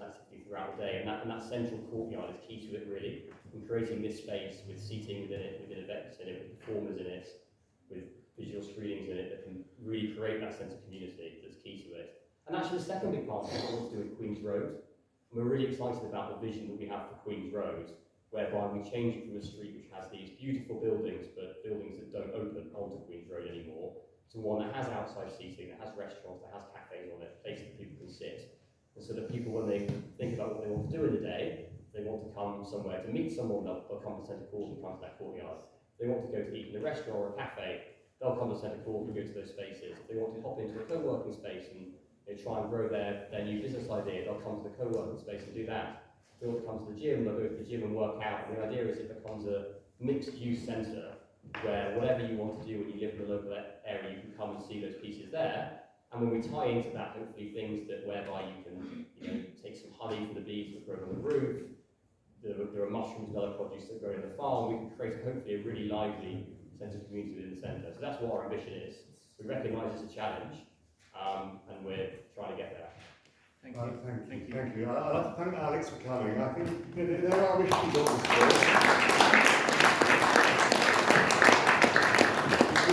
throughout the day, and that central courtyard is key to it, really. And creating this space with seating within it, with events in it, with performers in it, with visual screenings in it, that can really create that sense of community that's key to it. And actually the second big part of it is to do with Queen's Road. And we're really excited about the vision that we have for Queen's Road, whereby we change it from a street which has these beautiful buildings, but buildings that don't open onto Queen's Road anymore, to one that has outside seating, that has restaurants, that has cafes on it, places that people can sit. And so that people, when they think about what they want to do in the day, they want to come somewhere to meet someone, they'll come to Centre Court and come to that courtyard. If they want to go to eat in a restaurant or a cafe, they'll come to Centre Court and go to those spaces. If they want to hop into a co-working space and try and grow their new business idea, they'll come to the co-working space and do that. If they want to come to the gym, they'll go to the gym and work out. And the idea is it becomes a mixed-use centre where whatever you want to do when you live in the local area, you can come and see those pieces there. And when we tie into that, hopefully things that whereby you can take some honey from the bees that grow on the roof, there are mushrooms and other produce that grow in the farm, we can create hopefully a really lively sense of community within the centre. So that's what our ambition is. We recognise it's a challenge, and we're trying to get there. Thank you. Thank you. I'd like to thank Alex for coming. I think there are issues on this board.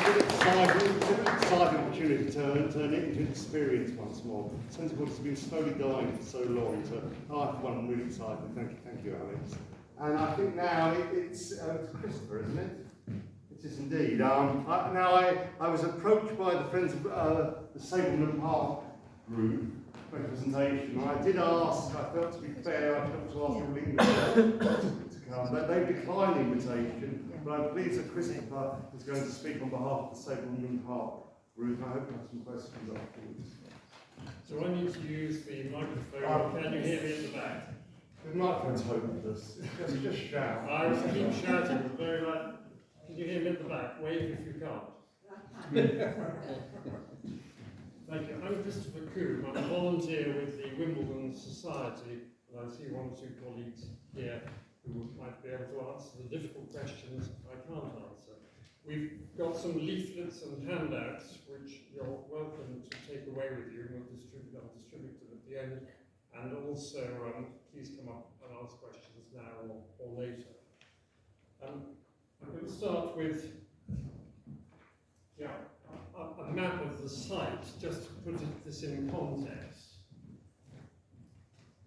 It's an exciting opportunity to turn it into an experience once more. Centre Court has been slowly dying for so long, so I for one am really excited. Thank you, Alex. And I think now it's Christopher, isn't it? It is indeed. I was approached by the Friends of the Sableman Park group representation. I did ask, I felt to be fair, I felt to ask all England to come, but they declined the invitation. But I'm pleased that Christopher is going to speak on behalf of the Sableman Park group. I hope you have some questions afterwards. So I need to use the microphone. Can you hear me at the back? The microphone's hopeless. Just shout. I will keep shouting, but very loud. Can you hear me at the back? Wave if you can't. Thank you. I'm Christopher Coombe. I'm a volunteer with the Wimbledon Society, and I see one or two colleagues here who might be able to answer the difficult questions I can't answer. We've got some leaflets and handouts which you're welcome to take away with you, and I'll distribute them at the end. And also, please come up and ask questions now or later. I'm going to start with a map of the site, just to put this in context.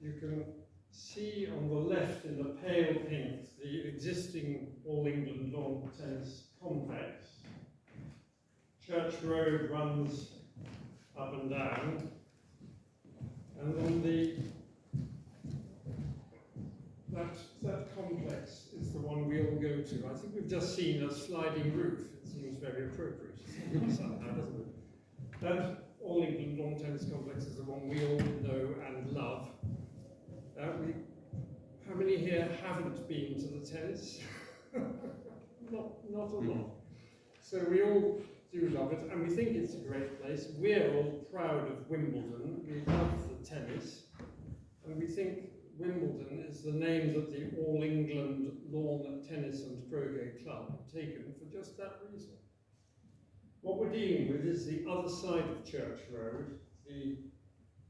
You can see on the left in the pale pink the existing All England lawn tennis complex. Church Road runs up and down, and on that complex is the one we all go to. I think we've just seen a sliding roof. It seems very appropriate somehow, doesn't it? That All England lawn tennis complex is the one we all know and love. How many here haven't been to the tennis? not a lot. So we all do love it, and we think it's a great place. We're all proud of Wimbledon. We love the tennis, and we think Wimbledon is the name that the All England Lawn Tennis and Croquet Club have taken for just that reason. What we're dealing with is the other side of Church Road, the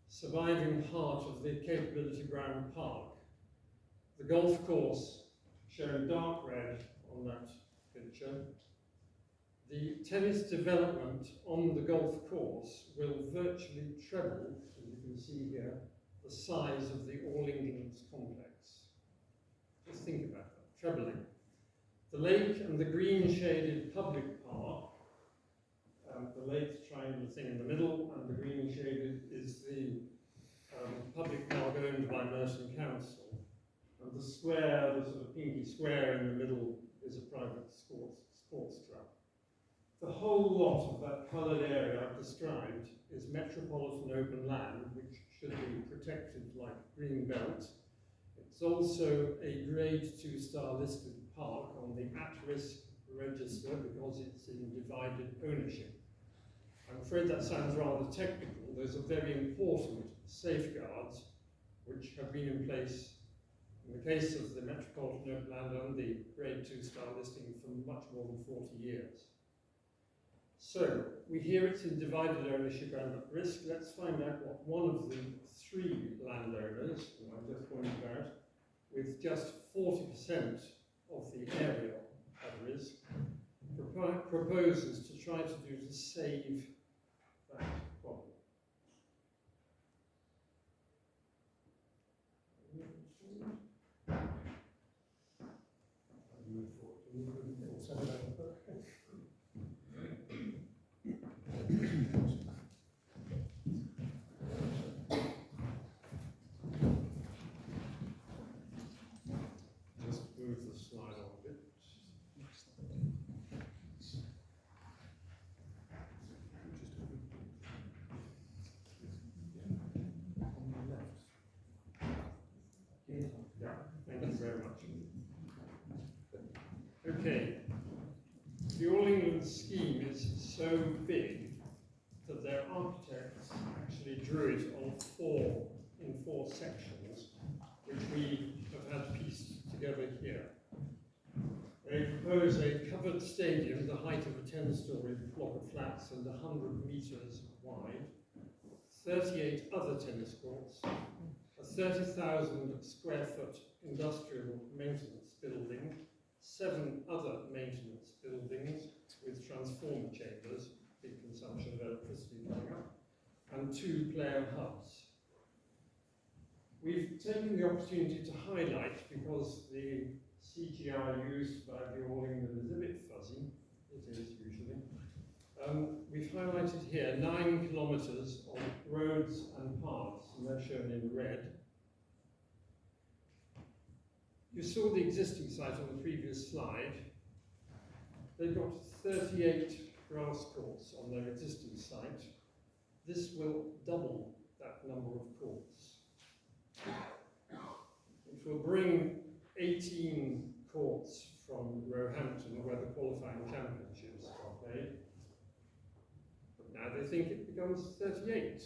surviving heart of the Capability Ground Park. The golf course, shown dark red on that picture. The tennis development on the golf course will virtually treble, as you can see here, the size of the All England's complex. Just think about that, trebling. The lake and the green shaded public park, the lake's triangular thing in the middle, and the green shaded is the public park owned by Merton Council. And the square, the sort of pinky square in the middle, is a private sports club. The whole lot of that coloured area I've described is metropolitan open land, which should be protected like green belt. It's also a grade 2-star listed park on the at-risk register because it's in divided ownership. I'm afraid that sounds rather technical. Those are very important safeguards which have been in place in the case of the metropolitan open land and the grade 2-star listing for much more than 40 years. So, we hear it's in divided ownership and at risk. Let's find out what one of the 3 landowners, who I just pointed out, with just 40% of the area at risk, proposes to try to do to save that problem. okay. The All England scheme is so big that their architects actually drew it in four sections, which we have had pieced together here. They propose a covered stadium, the height of a 10-storey block of flats and 100 metres wide, 38 other tennis courts, a 30,000 square foot industrial maintenance building, 7 other maintenance buildings with transformer chambers, big consumption of electricity coming up, and 2 player hubs. We've taken the opportunity to highlight, because the CGI used by the All England is a bit fuzzy, it is usually. We've highlighted here 9 kilometres of roads and paths, and they're shown in red. You saw the existing site on the previous slide. They've got 38 grass courts on their existing site. This will double that number of courts. It will bring 18 courts from Roehampton, where the qualifying championships are played. But now they think it becomes 38.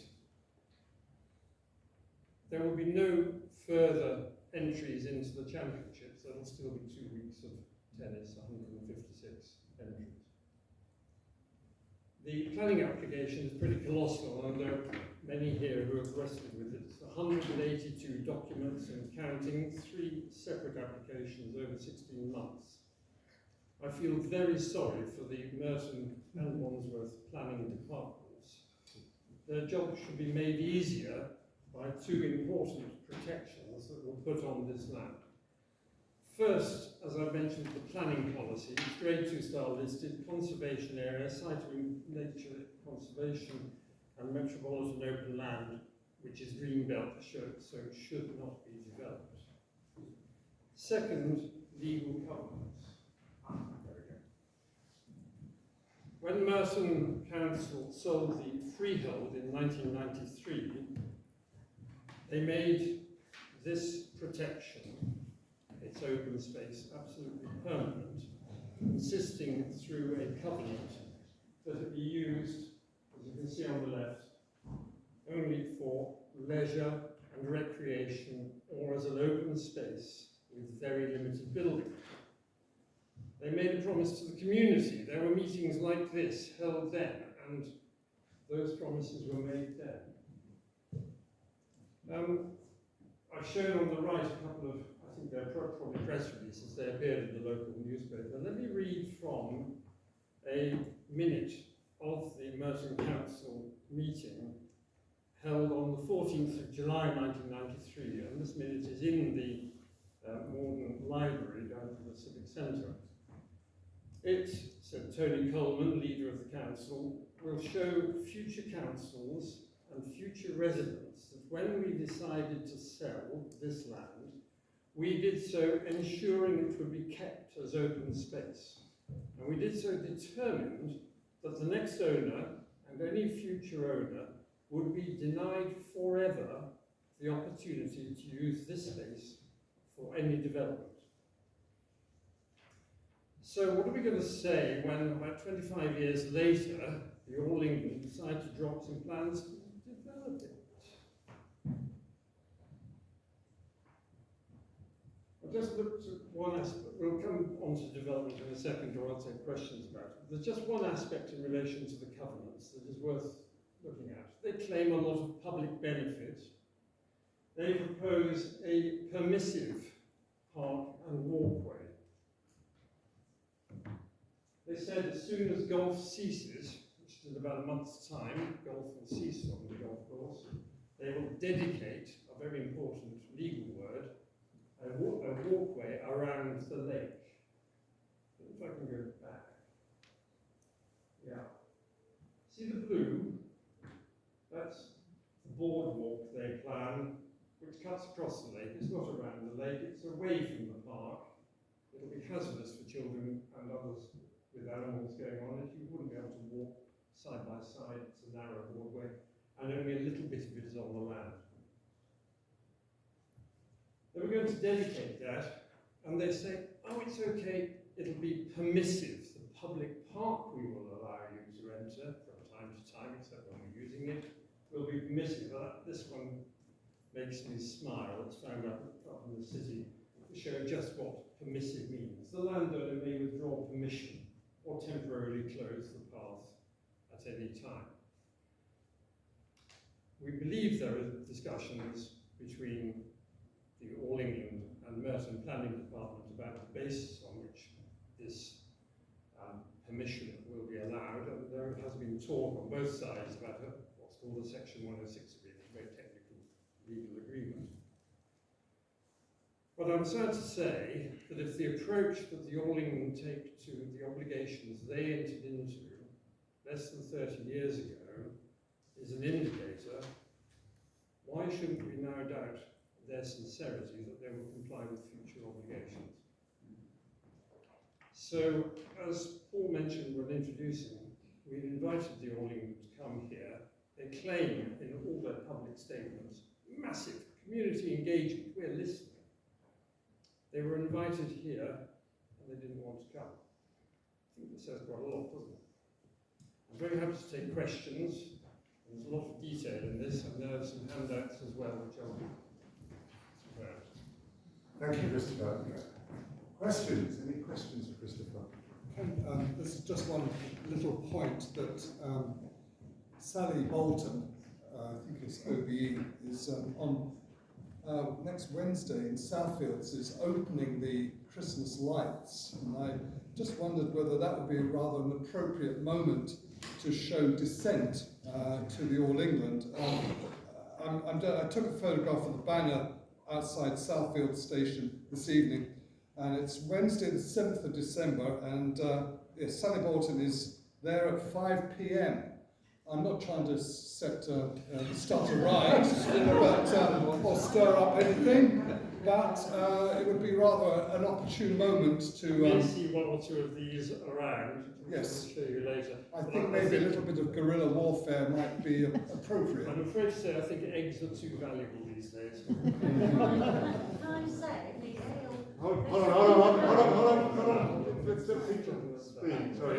There will be no further entries into the championships. There will still be 2 weeks of tennis, 156 entries. The planning application is pretty colossal, and there are many here who have wrestled with it. It's 182 documents and counting, 3 separate applications over 16 months. I feel very sorry for the Merton and Wandsworth planning departments. Their job should be made easier by 2 important protections that we'll put on this land. First, as I mentioned, the planning policy, grade 2 style listed, conservation area, site of nature conservation, and metropolitan open land, which is green belt, so it should not be developed. Second, legal covenants. There we go. When Merton Council sold the freehold in 1993, they made this protection, its open space, absolutely permanent, insisting through a covenant that it be used, as you can see on the left, only for leisure and recreation, or as an open space with very limited building. They made a promise to the community. There were meetings like this held then, and those promises were made then. I've shown on the right a couple of, I think they're probably press releases, they appeared in the local newspaper. Let me read from a minute of the Merton Council meeting held on the 14th of July 1993, and this minute is in the Morden Library down at the Civic Centre. It, said Tony Coleman, leader of the council, will show future councils and future residents that when we decided to sell this land, we did so ensuring it would be kept as open space. And we did so determined that the next owner and any future owner would be denied forever the opportunity to use this space for any development. So what are we going to say when about 25 years later, the All England decide to drop some plans to develop it? I've just looked at one aspect. We'll come on to development in a second, or I'll take questions about it. There's just one aspect in relation to the covenants that is worth looking at. They claim a lot of public benefit. They propose a permissive park and walkway. They said as soon as golf ceases, which is in about a month's time, golf will cease on the golf course, they will dedicate, a very important legal word, a walkway around the lake. If I can go back. Yeah. See the blue? That's the boardwalk they plan, which cuts across the lake. It's not around the lake, it's away from the park. It'll be hazardous for children and others with animals going on it. You wouldn't be able to walk side by side. It's a narrow walkway, and only a little bit of it is on the land. They were going to dedicate that, and they say, oh, it's okay, it'll be permissive. The public park we will allow you to enter from time to time, except when we're using it, will be permissive. This one makes me smile. It's found up in the city to show just what permissive means. The landowner may withdraw permission or temporarily close the path at any time. We believe there are discussions between the All England and Merton Planning Department about the basis on which this permission will be allowed, and there has been talk on both sides about what's called a Section 106 agreement, a very technical legal agreement. But I'm sad to say that if the approach that the All England take to the obligations they entered into less than 30 years ago is an indicator, why shouldn't we now doubt their sincerity that they will comply with future obligations? So, as Paul mentioned when introducing, we invited the All England to come here. They claim in all their public statements, massive community engagement, we're listening. They were invited here and they didn't want to come. I think that says quite a lot, doesn't it? I'm very happy to take questions. There's a lot of detail in this, and there are some handouts as well, which I'll do. Thank you, Christopher. Questions? Any questions for Christopher? This is just one little point that Sally Bolton, I think it's OBE, is on next Wednesday in Southfields is opening the Christmas lights, and I just wondered whether that would be rather an appropriate moment to show dissent to the All England. I took a photograph of the banner outside Southfields Station this evening, and it's Wednesday the 7th of December, and yes, Sally Bolton is there at 5 p.m. I'm not trying to start a riot, but, or stir up anything, but it would be rather an opportune moment to... We'll see one or two of these around. Yes. I'll show you later. I think maybe a little bit of guerrilla warfare might be appropriate. I'm afraid to say I think eggs are too valuable these days. Can I say, the ale... Hold on. Let's just speak. Sorry.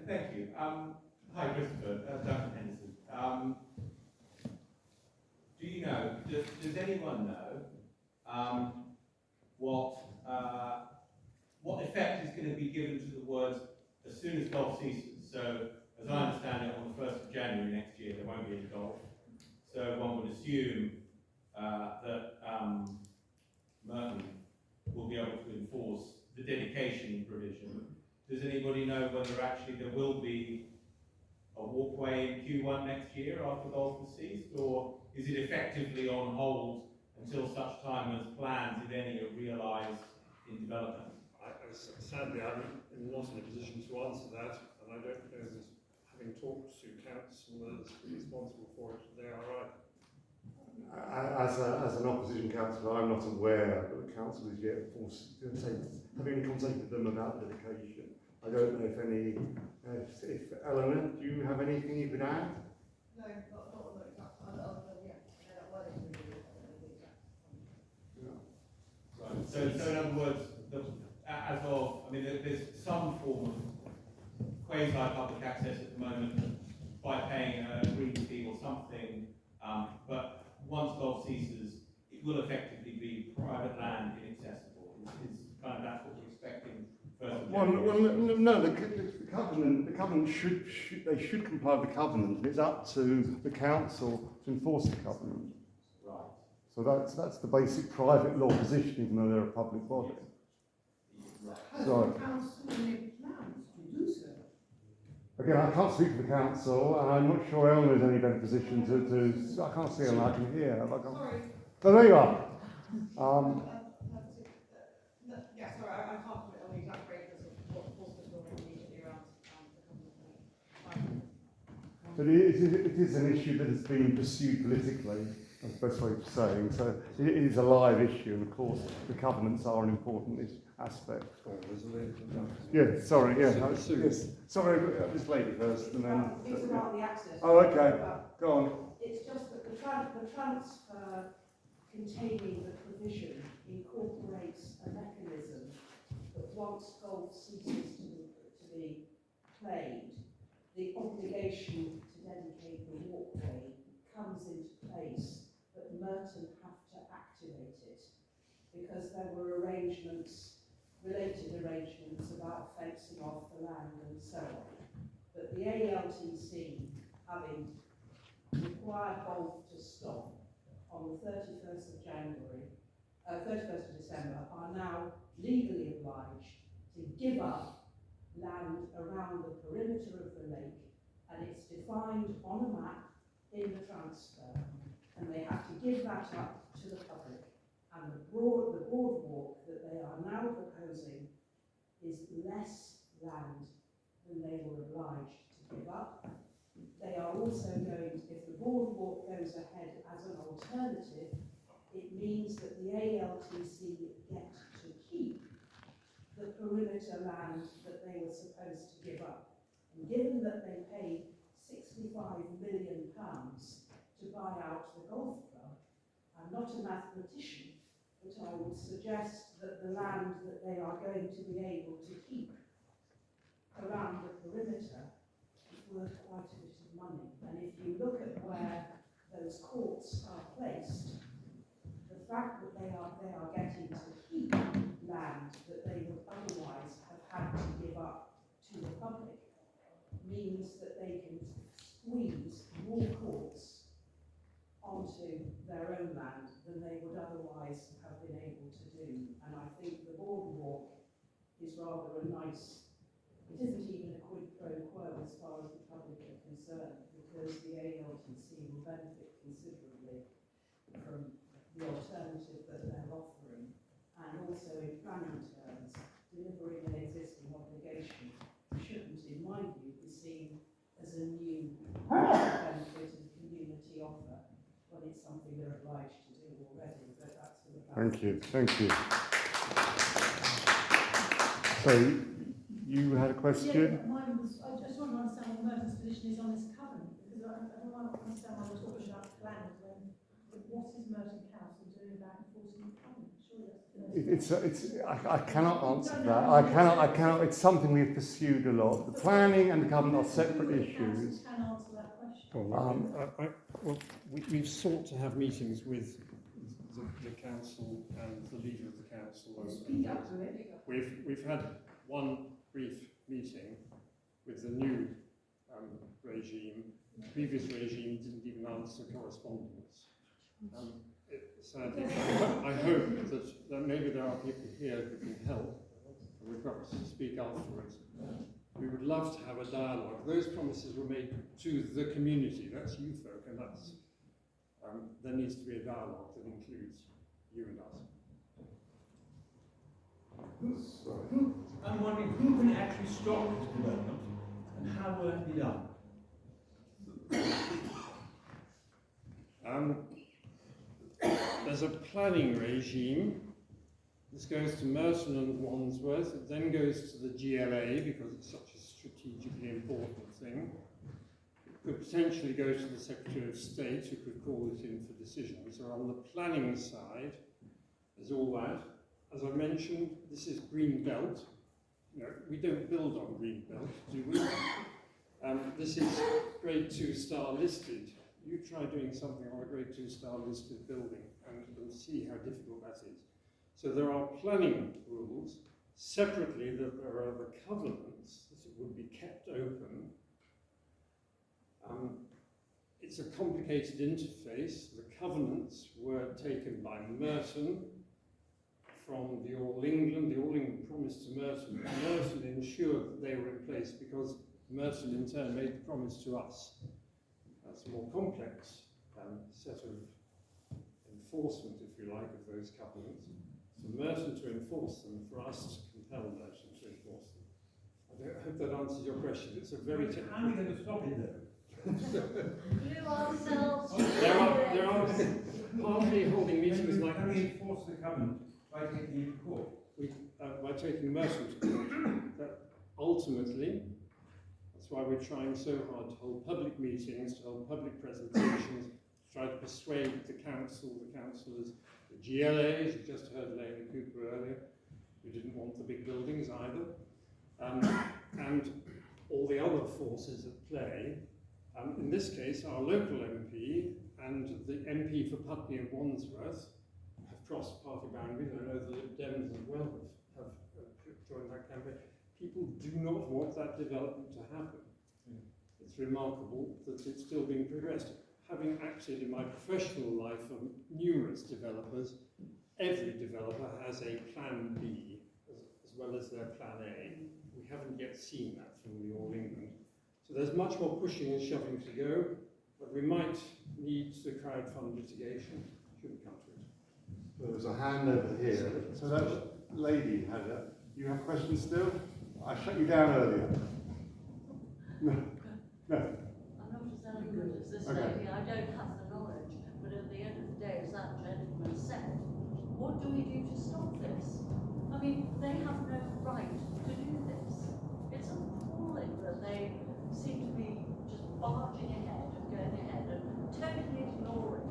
Thank you. Hi, Christopher. Duncan Henderson. Do you know, does anyone know what effect is going to be given to the words as soon as golf ceases? So, as I understand it, on the 1st of January next year, there won't be any golf. So one would assume that Merton will be able to enforce the dedication provision. Does anybody know whether actually there will be a walkway in Q1 next year after golf has ceased, or is it effectively on hold until such time as plans, if any, are realised in development? Sadly, I'm not in a position to answer that, and I don't know that, having talked to councillors responsible for it, they are right. As an opposition councillor, I'm not aware that the council is yet having contacted them about dedication. I don't know if Eleanor, do you have anything you could add? No, not on the exact time, other than, yeah, well, it's really the exact time. Right. So in other words, as of, I mean, there's some form of quasi-public access at the moment by paying a green fee or something, but once golf ceases, it will effectively be private land inaccessible. It's kind of that's what we're expecting. No, the covenant should comply with the covenant. It's up to the council to enforce the covenant. Right. So that's the basic private law position, even though they're a public body. Has Sorry. the council any plans to do so? Again, I can't speak for the council, and I'm not sure Eleanor is in any better position to I can't see Eleanor, I can hear her. Sorry. So there you are. Yeah, sorry, I can't comment on the exact breakers of what forces will immediately around the But it is an issue that has been pursued politically, that's the best way of saying. So it is a live issue, and of course the covenants are an important aspect. Yeah, sorry, yeah. Yes. Sorry, this lady first, and then... It's about the access. Oh, okay. Go on. It's just that the transfer containing the provision incorporates a mechanism that once golf ceases to be played, the obligation to dedicate the walkway comes into place, but Merton have to activate it because there were related arrangements about fencing off the land and so on. But the ALTC, having required golf to stop on the 31st of December, are now legally obliged to give up land around the perimeter of the lake, and it's defined on a map in the transfer, and they have to give that up to the public. And the boardwalk that they are now proposing is less land than they were obliged to give up. They are also going to, if the boardwalk goes ahead as an alternative, it means that the ALTC get to keep the perimeter land that they were supposed to give up. And given that they paid £65 million to buy out the golf club, I'm not a mathematician, but I would suggest that the land that they are going to be able to keep around the perimeter is worth quite a bit of money. And if you look at where those courts are placed, the fact that they are getting to keep land that they would otherwise have had to give up to the public means that they can squeeze more courts onto their own land than they would otherwise have been able to do. And I think the boardwalk is rather a nice, it isn't even a quid pro quo as far as the public are concerned, because the ALTC will benefit considerably from the alternative that they're offering, and also in planning terms, delivering an existing obligation shouldn't, in my view, be seen as a new benefit and community offer when it's something they're obliged to do already. But that's sort of Thank you. So, you had a question? Yeah, mine was, I just want to understand what Merton's position is on this covenant, because I don't understand why we're talking about plans when, what is Merton Council doing about enforcing the covenant? Surely that's the first I cannot answer that. I cannot, it's something we've pursued a lot. The planning and the covenant are separate issues. Can answer that question. Well, we've sought to have meetings with the council and the leader of the council. Speak up to it. We've had one brief meeting with the new regime. The previous regime didn't even answer correspondence. Sadly, I hope that maybe there are people here who can help, and we've got to speak afterwards. We would love to have a dialogue. Those promises were made to the community, that's you folk and us. There needs to be a dialogue that includes you and us. I'm wondering who can actually stop this development and how will that be done? There's a planning regime. This goes to Merton and Wandsworth. It then goes to the GLA because it's such a strategically important thing. It could potentially go to the Secretary of State, who could call it in for decision. So on the planning side, there's all that. As I mentioned, this is green belt. No, we don't build on green belt, do we? This is grade 2 star listed. You try doing something on a grade 2 star listed building and see how difficult that is. So there are planning rules. Separately, there are the covenants that would be kept open. It's a complicated interface. The covenants were taken by Merton from the All England. The All England promised to Merton. Merton ensured that they were in place because Merton in turn made the promise to us. That's a more complex set of enforcement, if you like, of those covenants. For Merton to enforce them, for us to compel Merton to enforce them. I hope that answers your question. It's a very technical... How are we going to stop it though? You ourselves. There are partly holding meetings like... How do we enforce the covenant by taking it to court? By taking Merton to court. That ultimately, that's why we're trying so hard to hold public meetings, to hold public presentations, to try to persuade the council, the councillors, the GLAs, you just heard Lena Cooper earlier, who didn't want the big buildings either, and all the other forces at play. In this case, our local MP and the MP for Putney and Wandsworth have crossed party boundaries. I know the Lib Dems as well have joined that campaign. People do not want that development to happen. It's remarkable that it's still being progressed. Having acted in my professional life for numerous developers, every developer has a plan B as well as their plan A. We haven't yet seen that from the All England. So there's much more pushing and shoving to go, but we might need the crowdfund litigation should we come to it. There was a hand over here. So that lady had a. You have questions still? I shut you down earlier. No. No. I'm not as eloquent as this Okay. lady, I don't have the knowledge, but at the end of the day, as that gentleman said, what do we do to stop this? I mean, they have no right to do this. It's appalling that they seem to be just barging ahead and going ahead and totally ignoring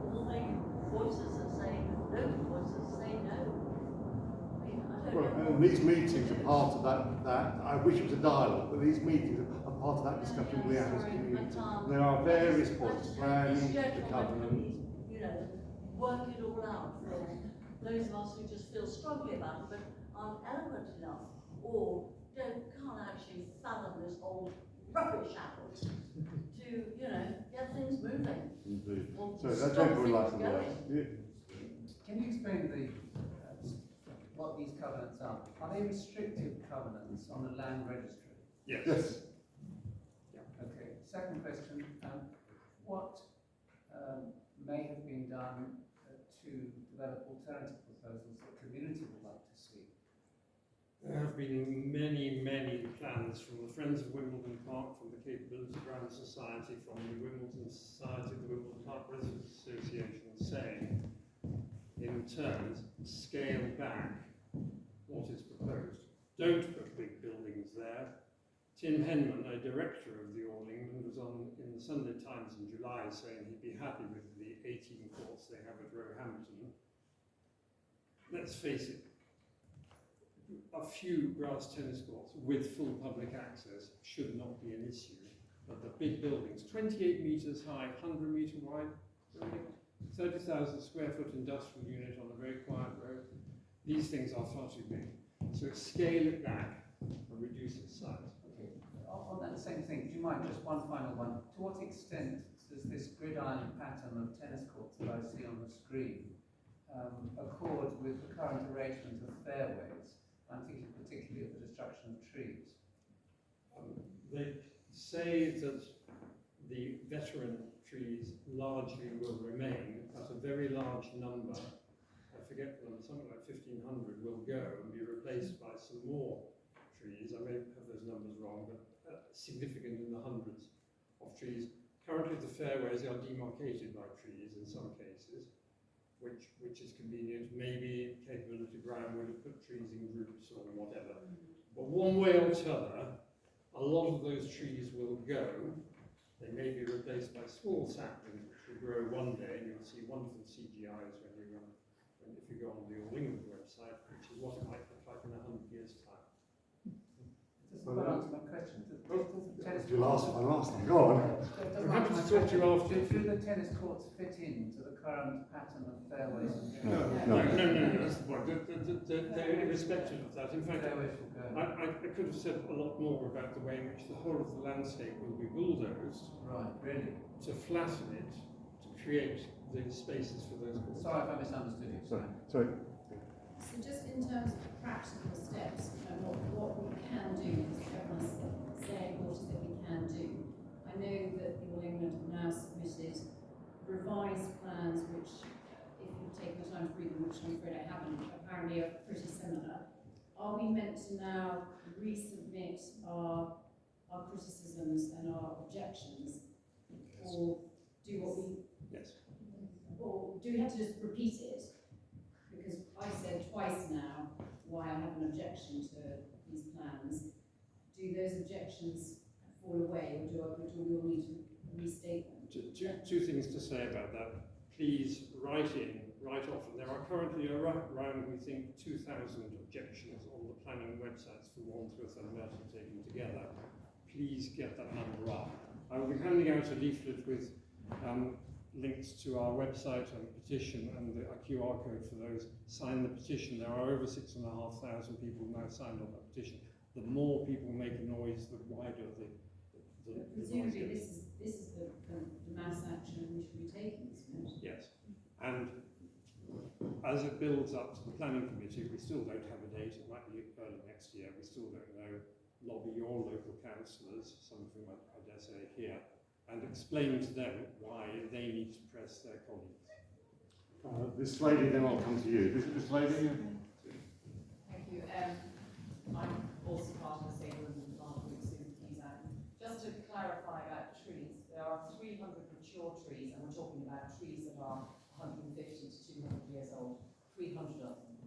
all the voices that say, local voices say no. I mean, I don't Well, know. and these meetings are part of that. I wish it was a dialogue, but these meetings are part of that discussion we have as a community. And there are various points, planning, the covenant. You know, work it all out for those of us who just feel strongly about it, but aren't eloquent enough, or can't actually fathom this old rubbish out to, you know, get things moving. Indeed. Or So that stop gentleman would things like to going. work. Can you explain what these covenants are? Are they restrictive covenants on the land registry? Yes. Yes. Okay. Second question: what may have been done to develop alternative proposals that the community would like to see? There have been many, many plans from the Friends of Wimbledon Park, from the Capability Ground Society, from the Wimbledon Society, the Wimbledon Park Residents Association, saying, in terms, scale back what is proposed. Don't put big buildings there. Tim Henman, a director of the All England, was on in the Sunday Times in July saying he'd be happy with the 18 courts they have at Roehampton. Let's face it, a few grass tennis courts with full public access should not be an issue. But the big buildings, 28 metres high, 100 metre wide, 30,000 square foot industrial unit on a very quiet road, these things are far too big. So scale it back and reduce its size. Okay. On that same thing, do you mind just one final one? To what extent does this gridiron pattern of tennis courts that I see on the screen accord with the current arrangement of fairways? I'm thinking particularly of the destruction of trees. They say that the veteran trees largely will remain, but a very large number, I forget the number, something like 1,500 will go and be replaced by some more trees. I may have those numbers wrong, but significant in the hundreds of trees. Currently the fairways are demarcated by trees in some cases, which is convenient. Maybe Capability Ground would have put trees in groups or whatever. But one way or t'other, a lot of those trees will go. They may be replaced by small saplings which will grow one day, and you'll see wonderful CGIs if you go on the All England website, which is what it might look like in 100 years' time. Doesn't quite answer my question. Your last one. Go on. I'm happy to talk to you after. Do the tennis courts fit into the current pattern of fairways and trees? No, that's the point. They're irrespective of that. In fact, I could have said a lot more about the way in which the whole of the landscape will be bulldozed. Right, really? To flatten it, to create the spaces for those courts. Sorry if I misunderstood you. Sorry. So just in terms of practical steps, what we can do, is everyone's saying what is it we can do. I know that the All England have now submitted revised plans which, if you've taken the time to read them, which I'm afraid I haven't, apparently are pretty similar. Are we meant to now resubmit our criticisms and our objections, or do what we? Yes. Or do we have to just repeat it? Because I said twice now why I have an objection to these plans. Do those objections fall away, or do we all need to restate them? Two things to say about that. please write in, write often. There are currently around, we think, 2,000 objections on the planning websites for Wandsworth and Merton taken together. Please get that number up. I will be handing out a leaflet with links to our website and petition and a QR code for those. Sign the petition. There are over 6,500 people now signed on the petition. The more people make a noise, the wider the presumably noise this is the mass action we should be taking, isn't it? Yes. And as it builds up to the planning committee, we still don't have a date. It might be early next year. We still don't know. Lobby your local councillors, some of whom I dare say here, and explain to them why they need to press their colleagues. This lady, then I'll come to you. This lady? Thank you. I'm also part of the same Wimbledon plant group, Susan. Just to clarify about trees, there are 300 mature trees, and we're talking about trees that are 150 to 200 years old, 300 of them.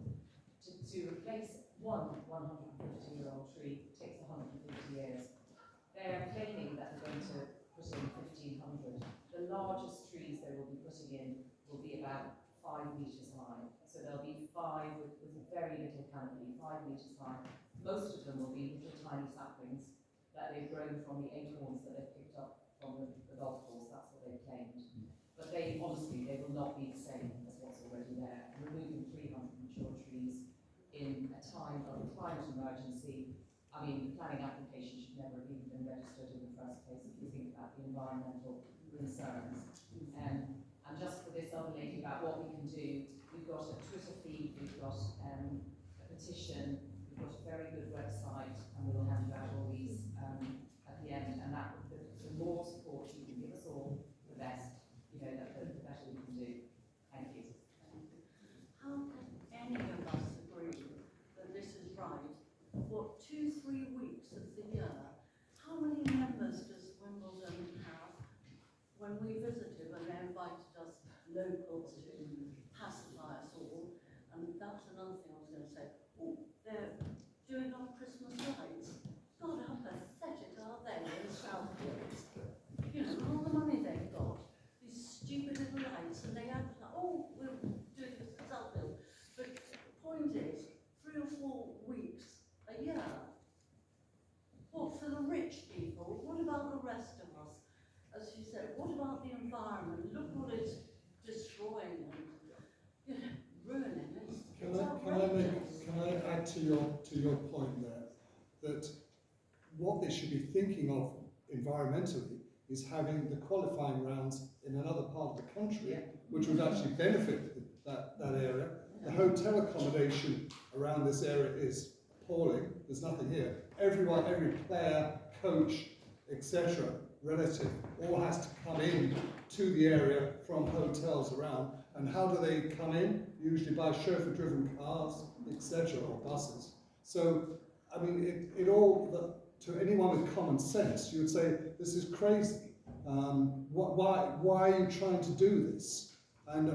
To replace one 150-year-old tree takes 150 years. They are claiming that they're going to put in 1,500. The largest trees they will be putting in will be about 5 metres high. So there'll be 5 with very little canopy, 5 metres high. Most of them will be little tiny saplings that they've grown from the acorns that they've picked up from the golf course. That's what they've claimed. But they honestly, they will not be the same as what's already there. Removing 300 mature trees in a time of a climate emergency, I mean, the planning application should never have even been registered in the first place if you think about the environmental concerns. And just for this other lady about what we can do, we've got a Twitter feed, we've got a petition, we've got a very good website, and we'll hand you out all these at the end. And that the more support you can give us all, the best, the better we can do. Thank you. How can any of us agree that this is right? What, 2-3 weeks of the year? How many members does Wimbledon have? When we visited, when they invited us locals to pacify us all, and that's another thing I was going to say. Oh, they're doing up Christmas lights. God, how pathetic are they in South Wales? All the money they've got, these stupid little lights, and they act like, oh, we'll do this in South Wales. But the point is, 3 or 4 weeks a year. What for the rich people? What about the rest of us? As you said, what about the environment? Look what it's destroying and ruining it. Can I add to your point there that what they should be thinking of environmentally is having the qualifying rounds in another part of the country, which would actually benefit that area. The hotel accommodation around this area is appalling. There's nothing here. Everyone, every player, coach, etc., relative, all has to come in to the area from hotels around. And how do they come in? Usually by chauffeur-driven cars, etc., or buses. So, I mean, to anyone with common sense, you would say, this is crazy. Why are you trying to do this? And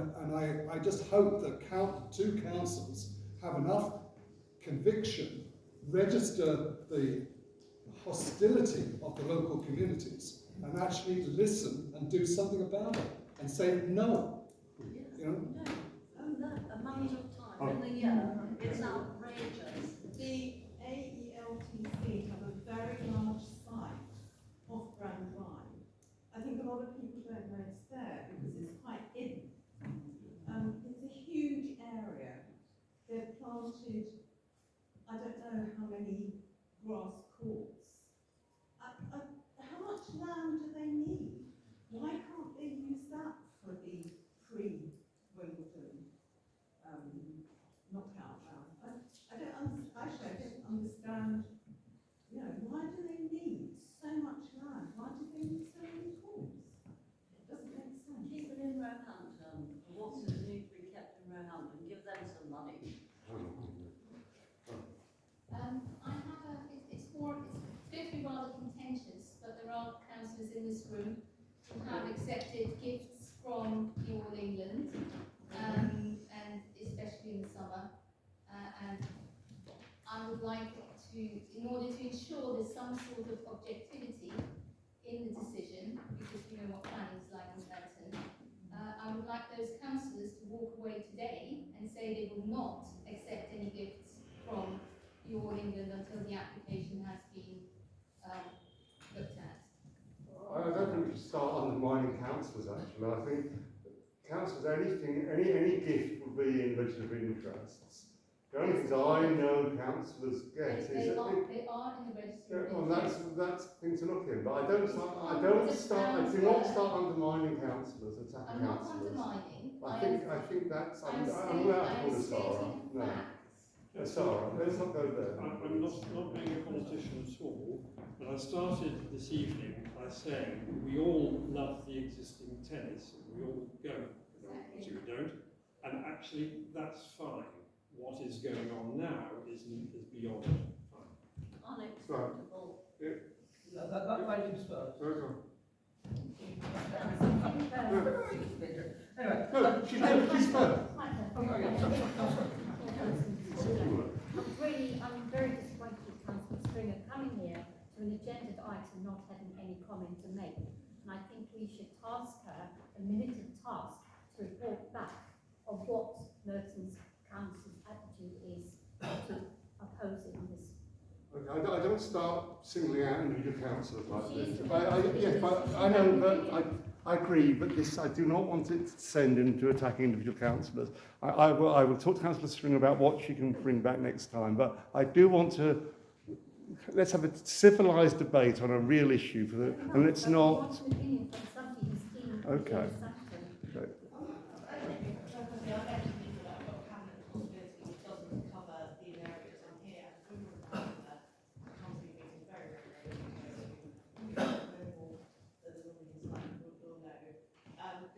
I just hope that two councils have enough conviction, register the hostility of the local communities, and actually listen and do something about it, and say no. No, amount of time in the year, it's outrageous. The AELTC have a very large site off Grand Line. I think a lot of people don't know it's there because it's quite hidden. It's a huge area. They've planted, I don't know how many grass courts. How much land do they need? Why can't they use that for the pre-Wimbledon knockout round? I don't understand, why do they need so much land? Why do they need so many courts? It doesn't make sense. Keep it in Roehampton. What's it need to be kept in Roehampton? Give them some money. It's going to be rather contentious, but there are councillors in this room who have accepted gifts from the All England, and especially in the summer. And I would like to, in order to ensure there's some sort of objectivity in the decision, because you know what planning is like in Merton, I would like those and say they will not accept any gifts from the All England until the application has been looked at? I don't think we should start undermining councillors, actually. I think councillors, any gift would be in register of interests. The only things I know councillors get is They that are in the register of well, interest. that's the thing to look in. But I do not start undermining councillors, attacking I'm not councillors. undermining. I think that's I'm stating Sarah. No. Yeah, Sarah, let's not go there. I'm not being a politician at all, but I started this evening by saying we all love the existing tennis, and we all go, you don't, and actually that's fine. What is going on now is beyond fine. Unacceptable. That lady first. Anyway, no, she's first. Really, I'm very disappointed with Councillor Springer coming here to an agenda item not having any comment to make. And I think we should task her a militant task to report back of what Merton's Council's attitude is to opposing this. Okay, I don't start singling out individual councillors like this. Yes, but I know, but I agree, but this I do not want it to send into attacking individual councillors. I will talk to Councillor String about what she can bring back next time, but I do want to, let's have a civilised debate on a real issue, and it's not... Okay.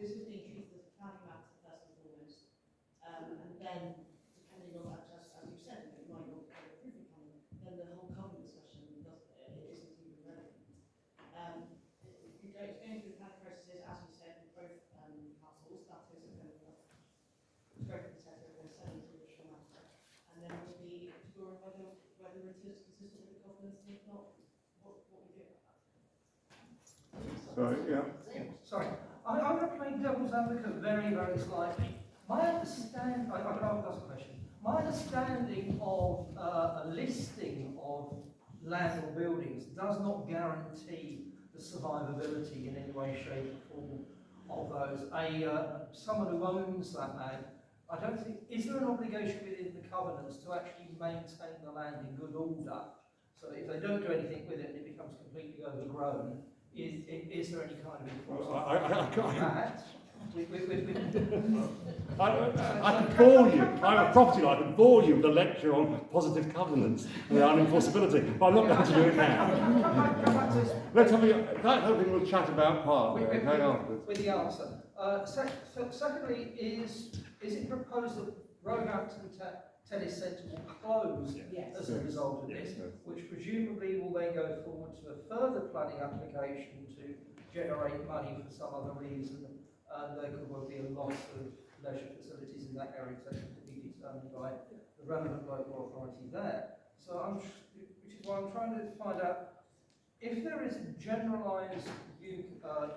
This is being treated as a planning matter first and foremost, and then depending on that, as you said, it might not go through the planning, then the whole covenant discussion isn't even relevant. It's going through the planning processes, as you said, with both councils. That is a kind of scope of the set over 7 to original matter, and then we'll be exploring whether it is consistent with the covenants, and if not, what we do about that. Sorry, yeah. Sorry. I'm going to play devil's advocate very, very slightly. My understanding, I can ask a question. My understanding of a listing of land or buildings does not guarantee the survivability in any way, shape or form of those. Someone who owns that land, I don't think, is there an obligation within the covenants to actually maintain the land in good order? So if they don't do anything with it and it becomes completely overgrown, is there any kind of enforcement? I can bore you. I'm a property lawyer. I can bore you with a lecture on positive covenants and their unenforceability, but I'm not going to do it now. Let's have that hoping we'll chat about part afterwards. With the answer. Secondly, is it proposed that Roehampton Tennis Centre will close as a result of this, which presumably will then go forward to a further planning application to generate money for some other reason, and there could well be a loss of leisure facilities in that area, etc., to be determined by the relevant local authority there. So which is why I'm trying to find out if there is a generalised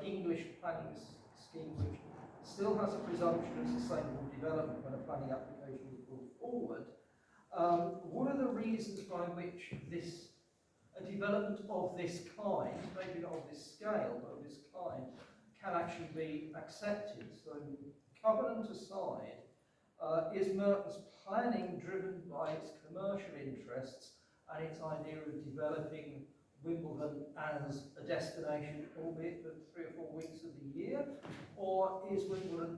English planning scheme which still has a presumption of sustainable development when a planning application is brought forward. What are the reasons by which a development of this kind, maybe not of this scale, but of this kind, can actually be accepted? So, covenant aside, is Merton's planning driven by its commercial interests and its idea of developing Wimbledon as a destination, albeit for 3 or 4 weeks of the year, or is Merton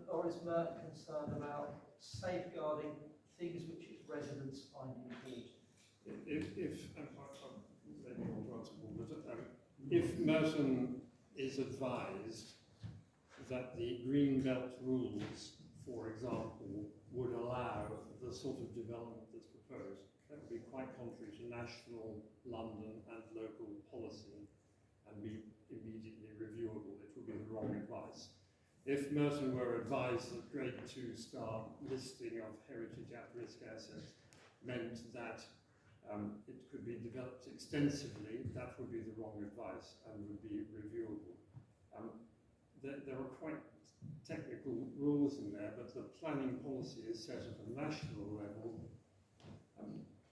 concerned about safeguarding things which its residents find important? If Merton is advised that the green belt rules, for example, would allow the sort of development that's proposed, that would be quite contrary to national, London and local policy and be immediately reviewable. It would be the wrong advice. If Merton were advised that Grade 2 star listing of heritage at-risk assets meant that it could be developed extensively, that would be the wrong advice and would be reviewable. there are quite technical rules in there, but the planning policy is set at a national level.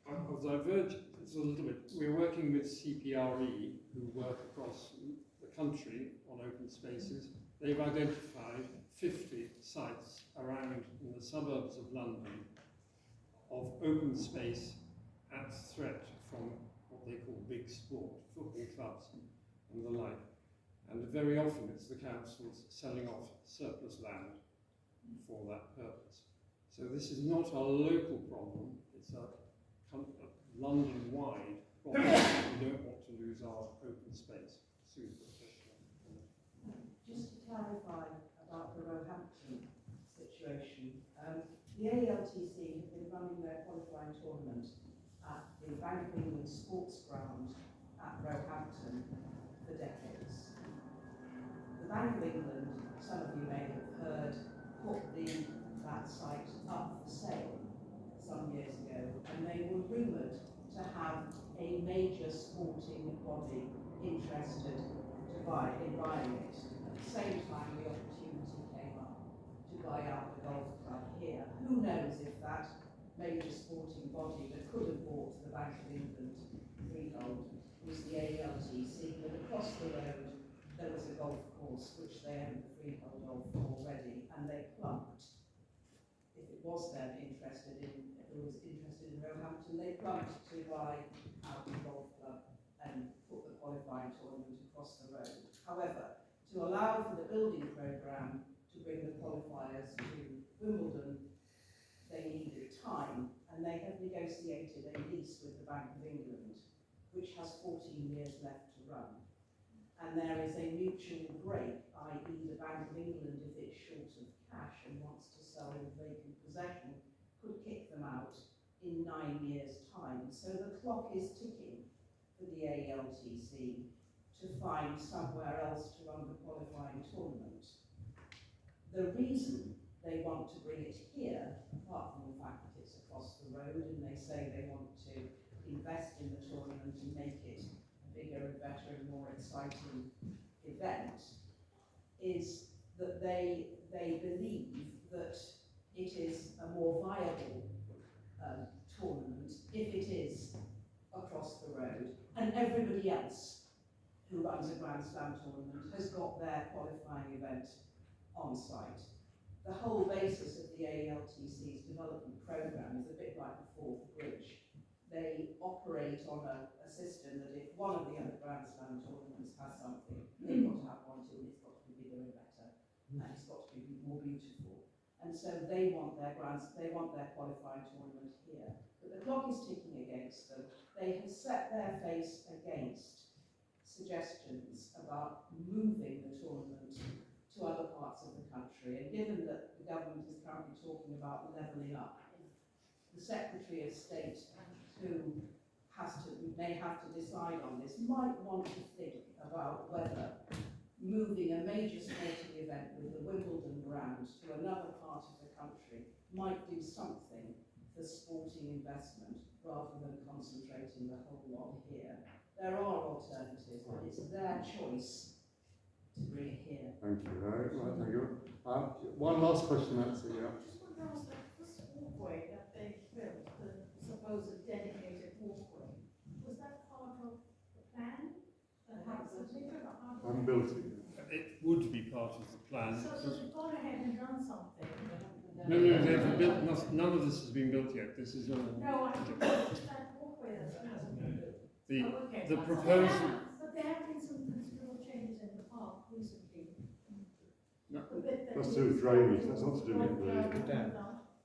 I'll diverge. It's a little bit. We're working with CPRE, who work across the country on open spaces. They've identified 50 sites around in the suburbs of London of open space at threat from what they call big sport, football clubs and the like. And very often it's the councils selling off surplus land for that purpose. So this is not a local problem, it's a London-wide problem. We don't want to lose our open space. Just to clarify about the Roehampton situation, the ALTC have been running their qualifying tournament at the Bank of England Sports Ground at Roehampton for decades. The Bank of England, some of you may have heard, put that site up for sale some years ago, and they were rumoured to have a major sporting body interested in buying it. At the same time, the opportunity came up to buy out the golf club here. Who knows if that major sporting body that could have bought the Bank of England freehold was the ALTC, but across the road there was a golf course which they owned the freehold of already, and they plumped. If it was then interested in Roehampton, they plumped to buy out the golf club and put the qualifying tournament across the road. However, to allow for the building programme to bring the qualifiers to Wimbledon, they needed time, and they have negotiated a lease with the Bank of England, which has 14 years left to run. And there is a mutual break, i.e. the Bank of England, if it's short of cash and wants to sell in vacant possession, could kick them out in 9 years' time. So the clock is ticking for the ALTC to find somewhere else to run the qualifying tournament. The reason they want to bring it here, apart from the fact that it's across the road and they say they want to invest in the tournament and make it a bigger and better and more exciting event, is that they believe that it is a more viable tournament if it is across the road, and everybody else who runs a Grand Slam tournament has got their qualifying event on site. The whole basis of the ALTC's development programme is a bit like the Forth Bridge. They operate on a system that if one of the other Grand Slam tournaments has something, they've got to have one too, and it's got to be bigger and better, and it's got to be more beautiful. And so they want their qualifying tournament here. But the clock is ticking against them. They have set their face against suggestions about moving the tournament to other parts of the country. And given that the government is currently talking about levelling up, the Secretary of State, who may have to decide on this, might want to think about whether moving a major sporting event with the Wimbledon brand to another part of the country might do something for sporting investment rather than concentrating the whole lot here. There are alternatives, but it's their choice to bring it here. Thank you. Right, thank you. One last question, Nancy. Yeah. Just want to ask that this walkway that they built, the supposed dedicated walkway, was that part of the plan that had submitted or how? I haven't built it yet. It would be part of the plan. So they've gone ahead and done something? No, they haven't built, none of this has been built yet. This is all. No, I think it's that walkway that hasn't been built. The proposal. But there have been some considerable changes in the park recently. No. That's to do with drainage, that's not to do with the dam.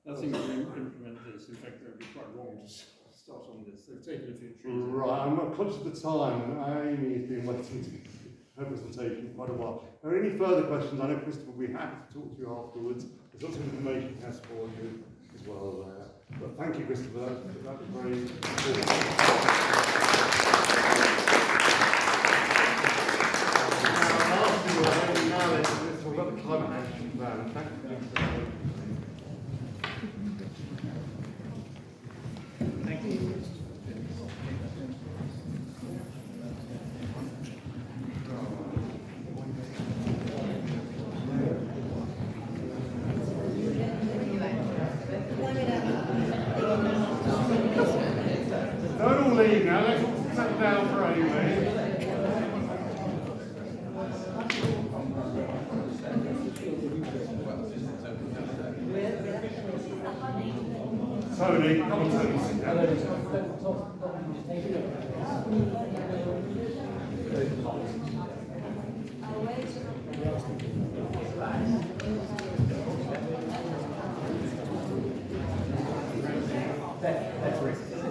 Nothing to implement this. In fact, it would be quite wrong to start on this. They've taken a few trees. Right, I'm conscious of the time, and Amy has been waiting to her presentation for quite a while. Are there any further questions? I know Christopher will be happy to talk to you afterwards. There's lots of information he has for you as well there. But thank you, Christopher. That was very important. Now let's talk about the climate action plan. Thank you. Thank you. Tony, come on, Tony, sit down.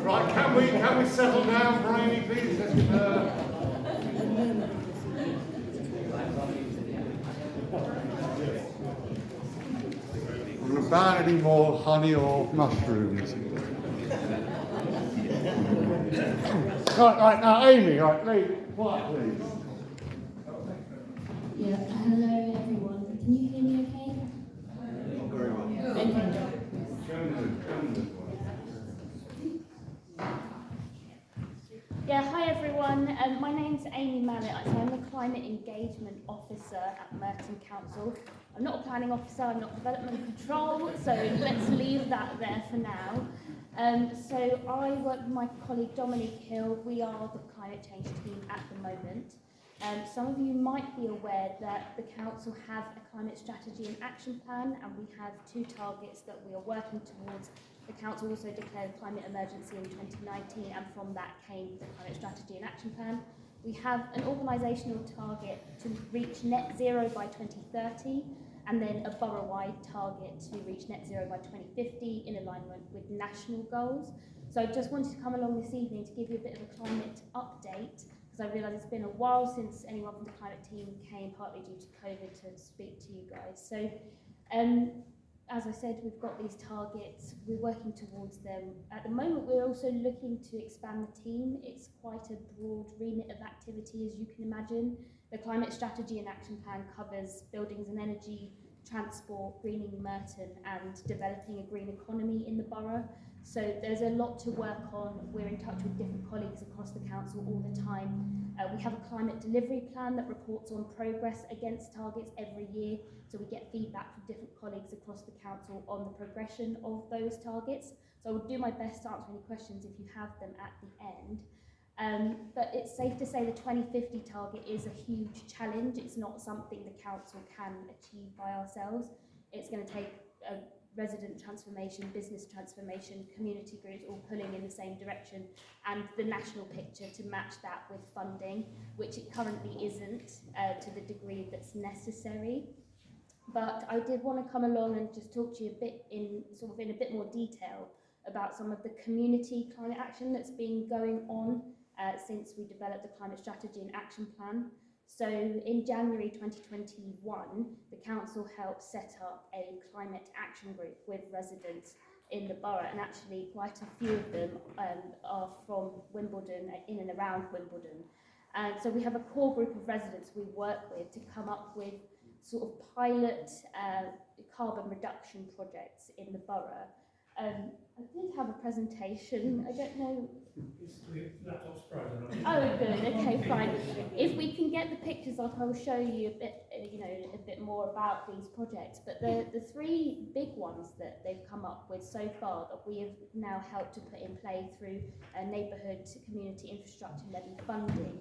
Right, can we settle down, Brainy, please? Let's give her. I'm going to ban any more honey or mushrooms. Right, now Amy, right, quiet please. Yeah, hello everyone. Can you hear me okay? Very well. Okay. Yeah, hi everyone. My name's Amy Mallet. I'm the Climate Engagement Officer at Merton Council. I'm not a planning officer, I'm not development control, so let's leave that there for now. So I work with my colleague Dominique Hill. We are the climate change team at the moment. Some of you might be aware that the council have a climate strategy and action plan, and we have 2 targets that we are working towards. The council also declared a climate emergency in 2019, and from that came the climate strategy and action plan. We have an organisational target to reach net zero by 2030, and then a borough-wide target to reach net zero by 2050 in alignment with national goals. So I just wanted to come along this evening to give you a bit of a climate update, because I realise it's been a while since anyone from the climate team came, partly due to COVID, to speak to you guys. So as I said, we've got these targets, we're working towards them. At the moment, we're also looking to expand the team. It's quite a broad remit of activity, as you can imagine. The climate strategy and action plan covers buildings and energy, transport, greening Merton, and developing a green economy in the borough. So there's a lot to work on. We're in touch with different colleagues across the council all the time. We have a climate delivery plan that reports on progress against targets every year. So we get feedback from different colleagues across the council on the progression of those targets. So I will do my best to answer any questions if you have them at the end. But it's safe to say the 2050 target is a huge challenge. It's not something the council can achieve by ourselves. It's going to take a resident transformation, business transformation, community groups all pulling in the same direction, and the national picture to match that with funding, which it currently isn't to the degree that's necessary. But I did want to come along and just talk to you a bit in a bit more detail about some of the community climate action that's been going on since we developed the climate strategy and action plan. So in January 2021, the council helped set up a climate action group with residents in the borough, and actually quite a few of them are from Wimbledon, in and around Wimbledon. And so we have a core group of residents we work with to come up with sort of pilot carbon reduction projects in the borough. I did have a presentation, I don't know. Laptop's frozen. Oh, good, okay, fine. If we can get the pictures up, I will show you a bit, a bit more about these projects. But the 3 big ones that they've come up with so far that we have now helped to put in play through neighbourhood community infrastructure levy funding.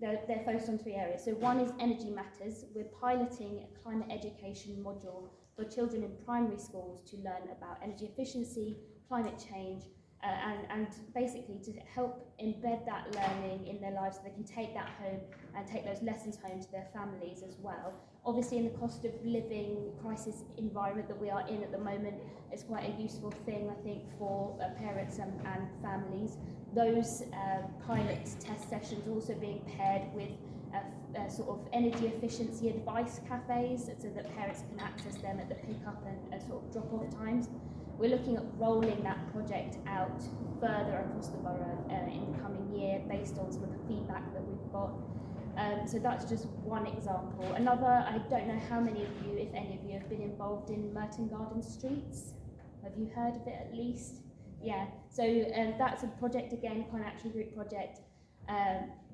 They're focused on 3 areas. So one is energy matters. We're piloting a climate education module for children in primary schools to learn about energy efficiency, climate change, and basically to help embed that learning in their lives so they can take that home and take those lessons home to their families as well. Obviously, in the cost of living crisis environment that we are in at the moment, it's quite a useful thing, I think, for parents and families. Those pilot test sessions are also being paired with sort of energy efficiency advice cafes so that parents can access them at the pick-up and sort of drop-off times. We're looking at rolling that project out further across the borough in the coming year based on some of the feedback that we've got. So that's just one example. Another, I don't know how many of you, if any of you, have been involved in Merton Garden Streets. Have you heard of it at least? Yeah, so that's a project, again, Climate Action Group project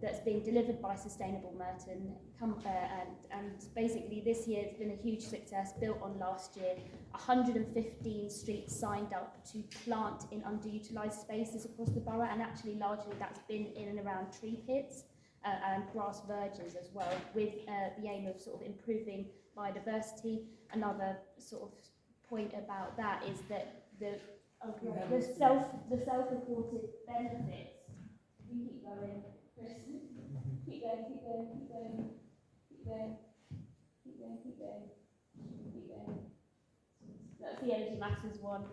that's being delivered by Sustainable Merton. And basically this year it's been a huge success, built on last year. 115 streets signed up to plant in underutilised spaces across the borough, and actually largely that's been in and around tree pits and grass verges as well, with the aim of sort of improving biodiversity. Another sort of point about that is that the the self-reported benefits. You keep going, Chris. Keep going. That's the Energy Matters one.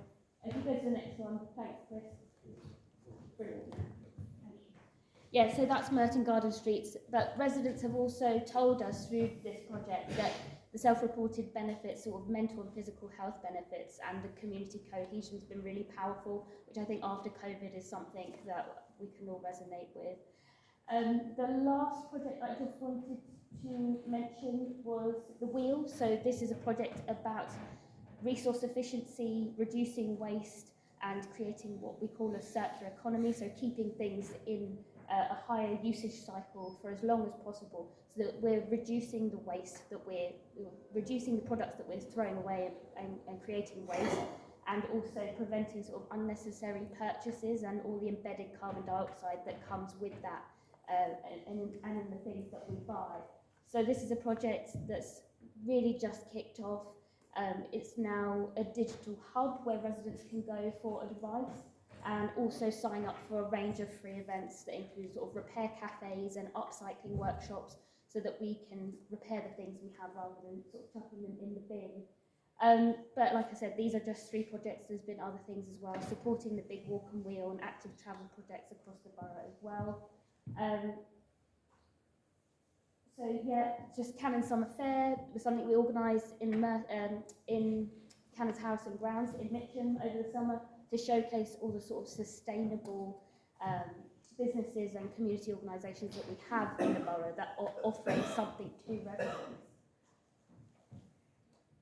If you go to the next one, thanks, Chris. Brilliant. Yeah, so that's Merton Garden Streets. But residents have also told us through this project that the self-reported benefits, sort of mental and physical health benefits, and the community cohesion has been really powerful, which I think after COVID is something that we can all resonate with. The last project I just wanted to mention was the Wheel. So this is a project about resource efficiency, reducing waste, and creating what we call a circular economy, so keeping things in a higher usage cycle for as long as possible, so that we're reducing the waste, that we're reducing the products that we're throwing away and creating waste, and also preventing sort of unnecessary purchases and all the embedded carbon dioxide that comes with that, and in the things that we buy. So this is a project that's really just kicked off. It's now a digital hub where residents can go for advice and also sign up for a range of free events that include sort of repair cafes and upcycling workshops, so that we can repair the things we have rather than sort of chucking them in the bin. But like I said, these are just 3 projects. There's been other things as well, supporting the Big Walk and Wheel and active travel projects across the borough as well. So yeah, just Cannon Summer Fair was something we organised in Cannon's House and Grounds in Mitcham over the summer to showcase all the sort of sustainable businesses and community organisations that we have in the borough that are offering something to residents.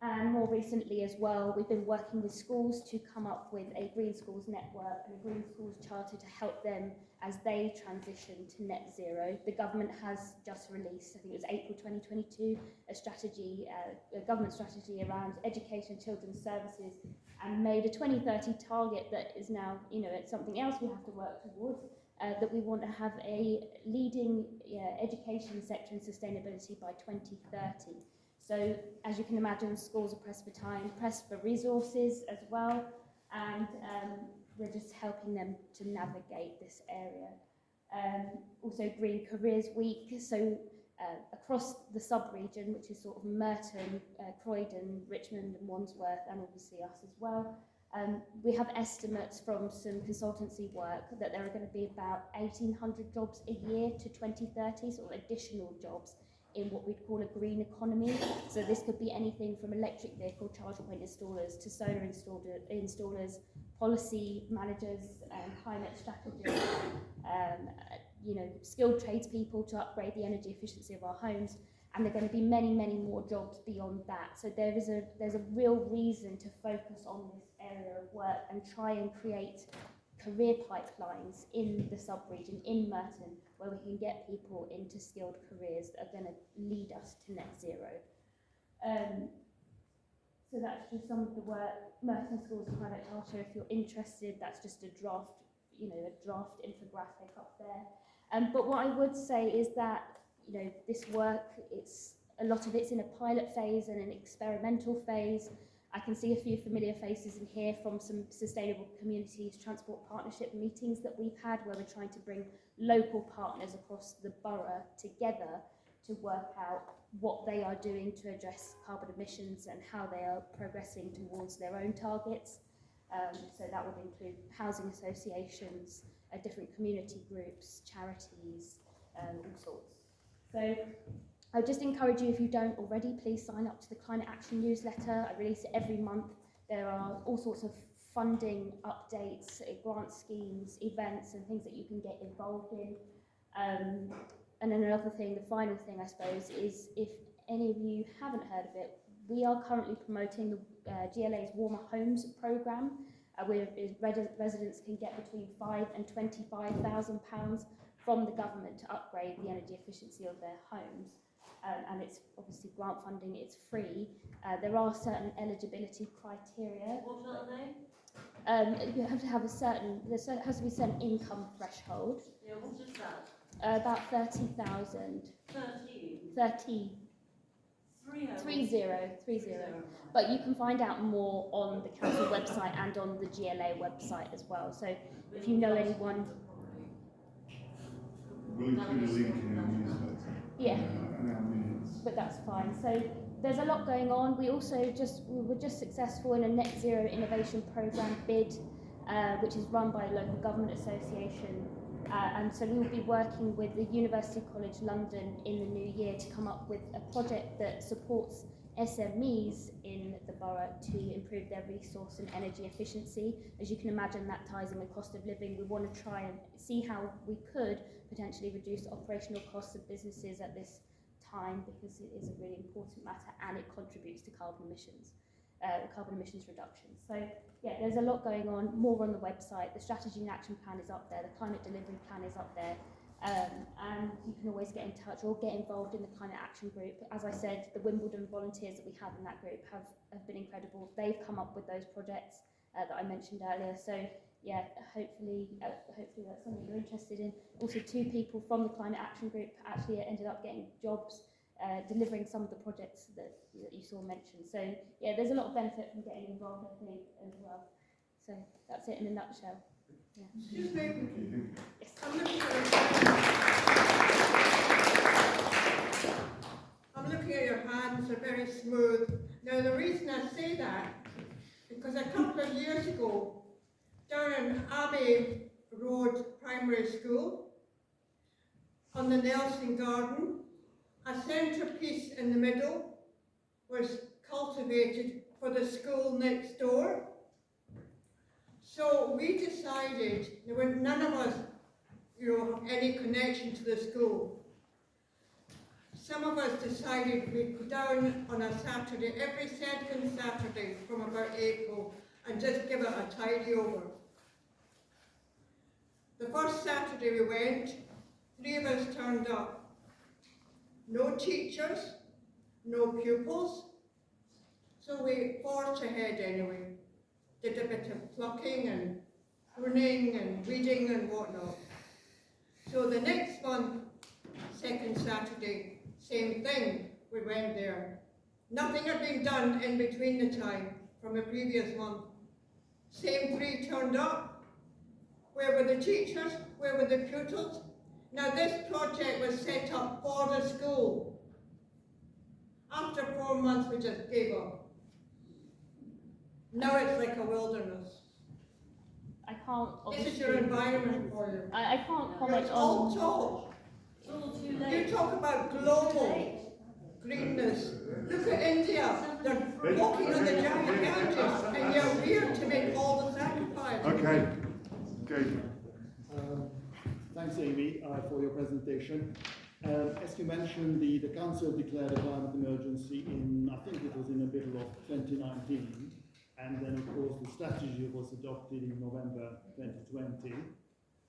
And more recently as well, we've been working with schools to come up with a Green Schools Network and a Green Schools Charter to help them as they transition to net zero. The government has just released, I think it was April 2022, a strategy, a government strategy around education and children's services, and made a 2030 target that is now, it's something else we have to work towards, that we want to have a leading education sector in sustainability by 2030. So, as you can imagine, schools are pressed for time, pressed for resources as well, and we're just helping them to navigate this area. Also, Green Careers Week, so across the sub-region, which is sort of Merton, Croydon, Richmond and Wandsworth, and obviously us as well, we have estimates from some consultancy work that there are going to be about 1,800 jobs a year to 2030, sort of additional jobs in what we'd call a green economy. So this could be anything from electric vehicle charge point installers to solar installers, policy managers, climate strategists, skilled tradespeople to upgrade the energy efficiency of our homes. And there are going to be many, many more jobs beyond that. So there's a real reason to focus on this area of work and try and create career pipelines in the sub-region, in Merton, where we can get people into skilled careers that are going to lead us to net zero. So that's just some of the work. Merton Schools and Climate Charter, if you're interested, that's just a draft infographic up there. But what I would say is that, this work, a lot of it's in a pilot phase and an experimental phase. I can see a few familiar faces in here from some Sustainable Communities Transport Partnership meetings that we've had, where we're trying to bring local partners across the borough together to work out what they are doing to address carbon emissions and how they are progressing towards their own targets. So that would include housing associations, different community groups, charities, all sorts. So I just encourage you, if you don't already, please sign up to the Climate Action newsletter. I release it every month. There are all sorts of funding updates, grant schemes, events and things that you can get involved in. And then another thing, the final thing I suppose, is if any of you haven't heard of it, we are currently promoting the GLA's Warmer Homes programme, where residents can get between £5,000 and £25,000 from the government to upgrade the energy efficiency of their homes. And it's obviously grant funding, it's free. There are certain eligibility criteria. What are they? You have to have there has to be a certain income threshold. Yeah, what is that? About 30,000. 13. 30. 30. But you can find out more on the council website and on the GLA website as well. So if you know anyone, We'll include a link in our newsletter. yeah, And our minutes. but that's fine. So there's a lot going on. We were just successful in a net zero innovation programme bid, which is run by a local government association. And so we will be working with the University College London in the new year to come up with a project that supports SMEs in the borough to improve their resource and energy efficiency. As you can imagine, that ties in with cost of living. We want to try and see how we could potentially reduce operational costs of businesses at this time, because it is a really important matter and it contributes to carbon emissions reduction. So yeah, there's a lot going on, more on the website. The strategy and action plan is up there, the climate delivery plan is up there, and you can always get in touch or get involved in the climate action group. As I said, the Wimbledon volunteers that we have in that group have been incredible. They've come up with those projects that I mentioned earlier. So yeah, hopefully that's something you're interested in. Also, 2 people from the climate action group actually ended up getting jobs delivering some of the projects that you saw mentioned. So yeah, there's a lot of benefit from getting involved, I think, as well. So that's it in a nutshell. Yeah. Excuse me. Yes. I'm looking at your hands, they're very smooth. Now the reason I say that, because a couple of years ago, down in Abbey Road Primary School, on the Nelson Garden, a centrepiece in the middle was cultivated for the school next door. So we decided, there were none of us, have any connection to the school. Some of us decided we'd go down on a Saturday, every second Saturday from about April, and just give it a tidy over. The first Saturday we went, 3 of us turned up. No teachers, no pupils, so we forged ahead anyway. Did a bit of plucking and pruning and weeding and whatnot. So the next month, second Saturday, same thing, we went there. Nothing had been done in between the time from the previous month. Same 3 turned up. Where were the teachers? Where were the pupils? Now this project was set up for the school. After 4 months we just gave up. Now it's like a wilderness. I can't. This is your environment for you. I can't comment it's on. All talk. It's all too late. You talk about global greenness. Look at India. They're walking on the Ganges, and you're weird to make all the sacrifices. Okay. Thanks, Amy, for your presentation. As you mentioned, the Council declared a climate emergency I think it was in the middle of 2019, and then of course the strategy was adopted in November 2020.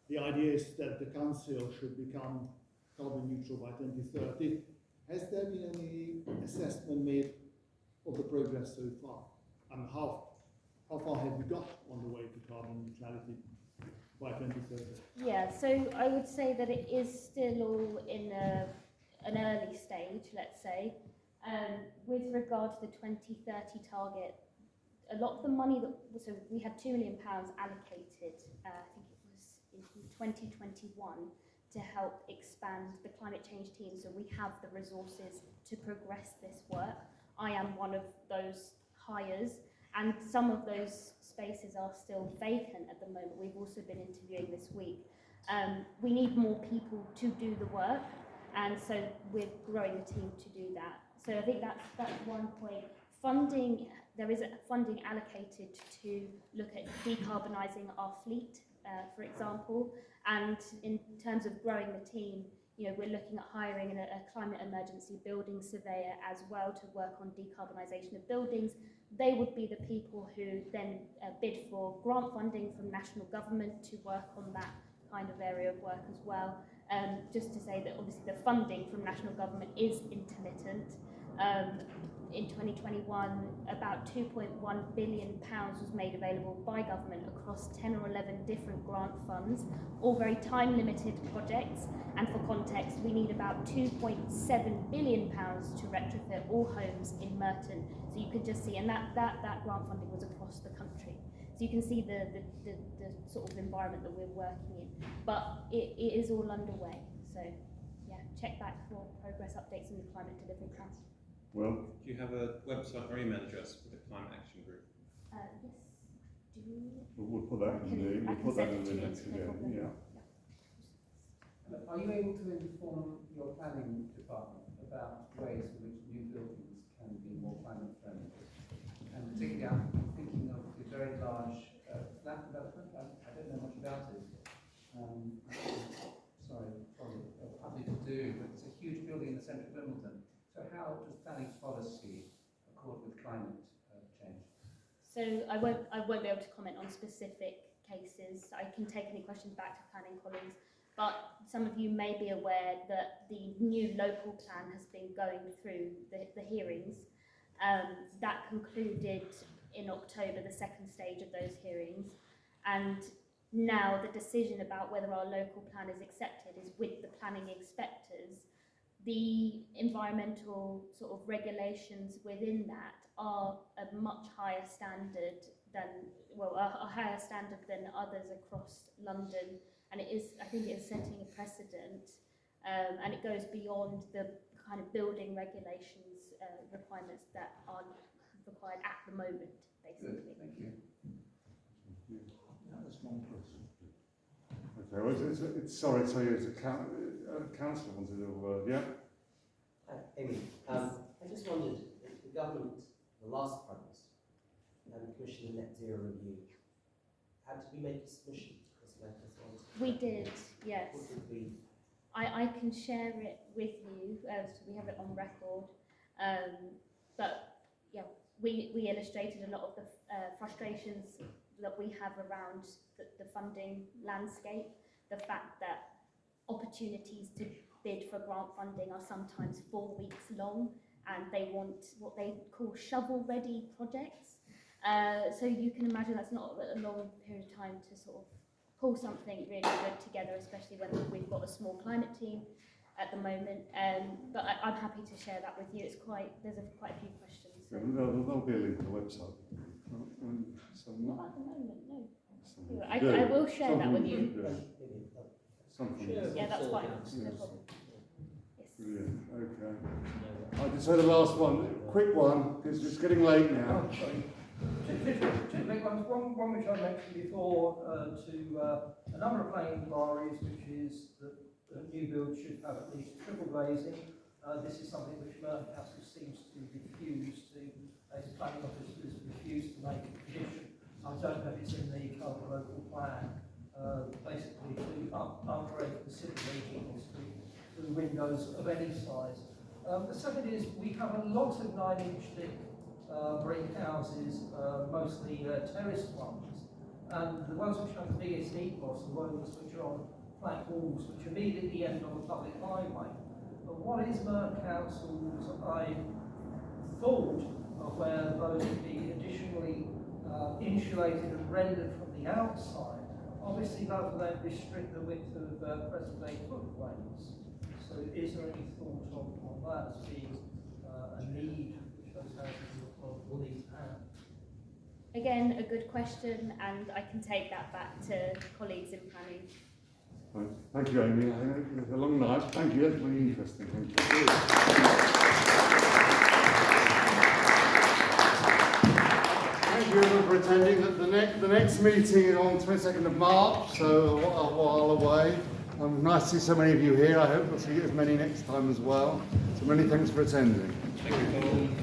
The idea is that the Council should become carbon neutral by 2030. Has there been any assessment made of the progress so far? And how far have we got on the way to carbon neutrality by 2030? Yeah, so I would say that it is still all in an early stage, let's say. With regard to the 2030 target, a lot of the money so we had £2 million allocated, I think it was in 2021, to help expand the climate change team, so we have the resources to progress this work. I am one of those hires, and some of those spaces are still vacant at the moment. We've also been interviewing this week. We need more people to do the work, and so we're growing the team to do that. So I think that's one point. Funding, there is funding allocated to look at decarbonising our fleet, for example, and in terms of growing the team, we're looking at hiring a climate emergency building surveyor as well to work on decarbonisation of buildings. They would be the people who then bid for grant funding from national government to work on that kind of area of work as well. Just to say that obviously the funding from national government is intermittent. in 2021, about £2.1 billion was made available by government across 10 or 11 different grant funds, all very time-limited projects. And for context, we need about £2.7 billion to retrofit all homes in Merton. So you can just see, and that grant funding was across the country. So you can see the sort of environment that we're working in. But it is all underway. So yeah, check back for progress updates in the climate delivery plan. Well, do you have a website or email address for the Climate Action Group? Yes. Do you? We'll put that in the next again. Yeah. Are you able to inform your planning department about ways in which new buildings can be more climate friendly? And particularly, I'm thinking of the very large flat development. I don't know much about it. Sorry, probably hardly to do, but it's a huge building in the centre of Wimbledon. So how does planning policy accord with climate change? So I won't be able to comment on specific cases. I can take any questions back to planning colleagues, but some of you may be aware that the new local plan has been going through the hearings. That concluded in October, the second stage of those hearings, and now the decision about whether our local plan is accepted is with the planning inspectors. The environmental sort of regulations within that are a much higher standard than, well, a higher standard than others across London, and it is, I think it is setting a precedent, and it goes beyond the kind of building regulations requirements that are required at the moment, basically. Good, thank you. That was one question. Okay, well, sorry, so it's a councillor wanted a word, yeah? Amy, I just wondered if the government, the last Prime Minister, commissioned a net zero review. How did we make a submission to this letter? We did, yes. What did we? I can share it with you, so we have it on record. But yeah, we illustrated a lot of the frustrations that we have around the funding landscape, the fact that opportunities to bid for grant funding are sometimes 4 weeks long, and they want what they call shovel-ready projects. So you can imagine that's not a long period of time to sort of pull something really good together, especially when we've got a small climate team at the moment. But I'm happy to share that with you. It's there's quite a few questions. So. Yeah, there'll be a link to the website. Not at the moment, no. I will share that with you. Yeah, that's fine. No problem. Yes. Brilliant. Okay. I just had the last one, quick one, because it's getting late now. Oh, sorry. Two big ones. One which I mentioned before to a number of planning inquiries, which is that new builds should have at least triple glazing. This is something which Merton Council seems to refuse to, as planning officers refuse to make a condition. I don't know if it's in the current local plan, basically to upgrade specifically to the windows of any size. The second is we have a lot of 9-inch thick brick houses, mostly terraced ones, and the ones which have the biggest heat loss are the ones which are on flat walls, which immediately end on the public highway. But what is Merton Council's thought of where those would be additionally insulated and rendered from the outside? Obviously that will then restrict the width of present-day footways. So is there any thought on that as being a need which those houses will need to have? Again, a good question, and I can take that back to colleagues in planning. Right. Thank you, Amy. I think it's a long night. Thank you. That's really interesting. Thank you. Thank you everyone for attending. The next meeting is on 22nd of March, so a while away. Nice to see so many of you here. I hope we'll see as many next time as well. So many thanks for attending. Thank you.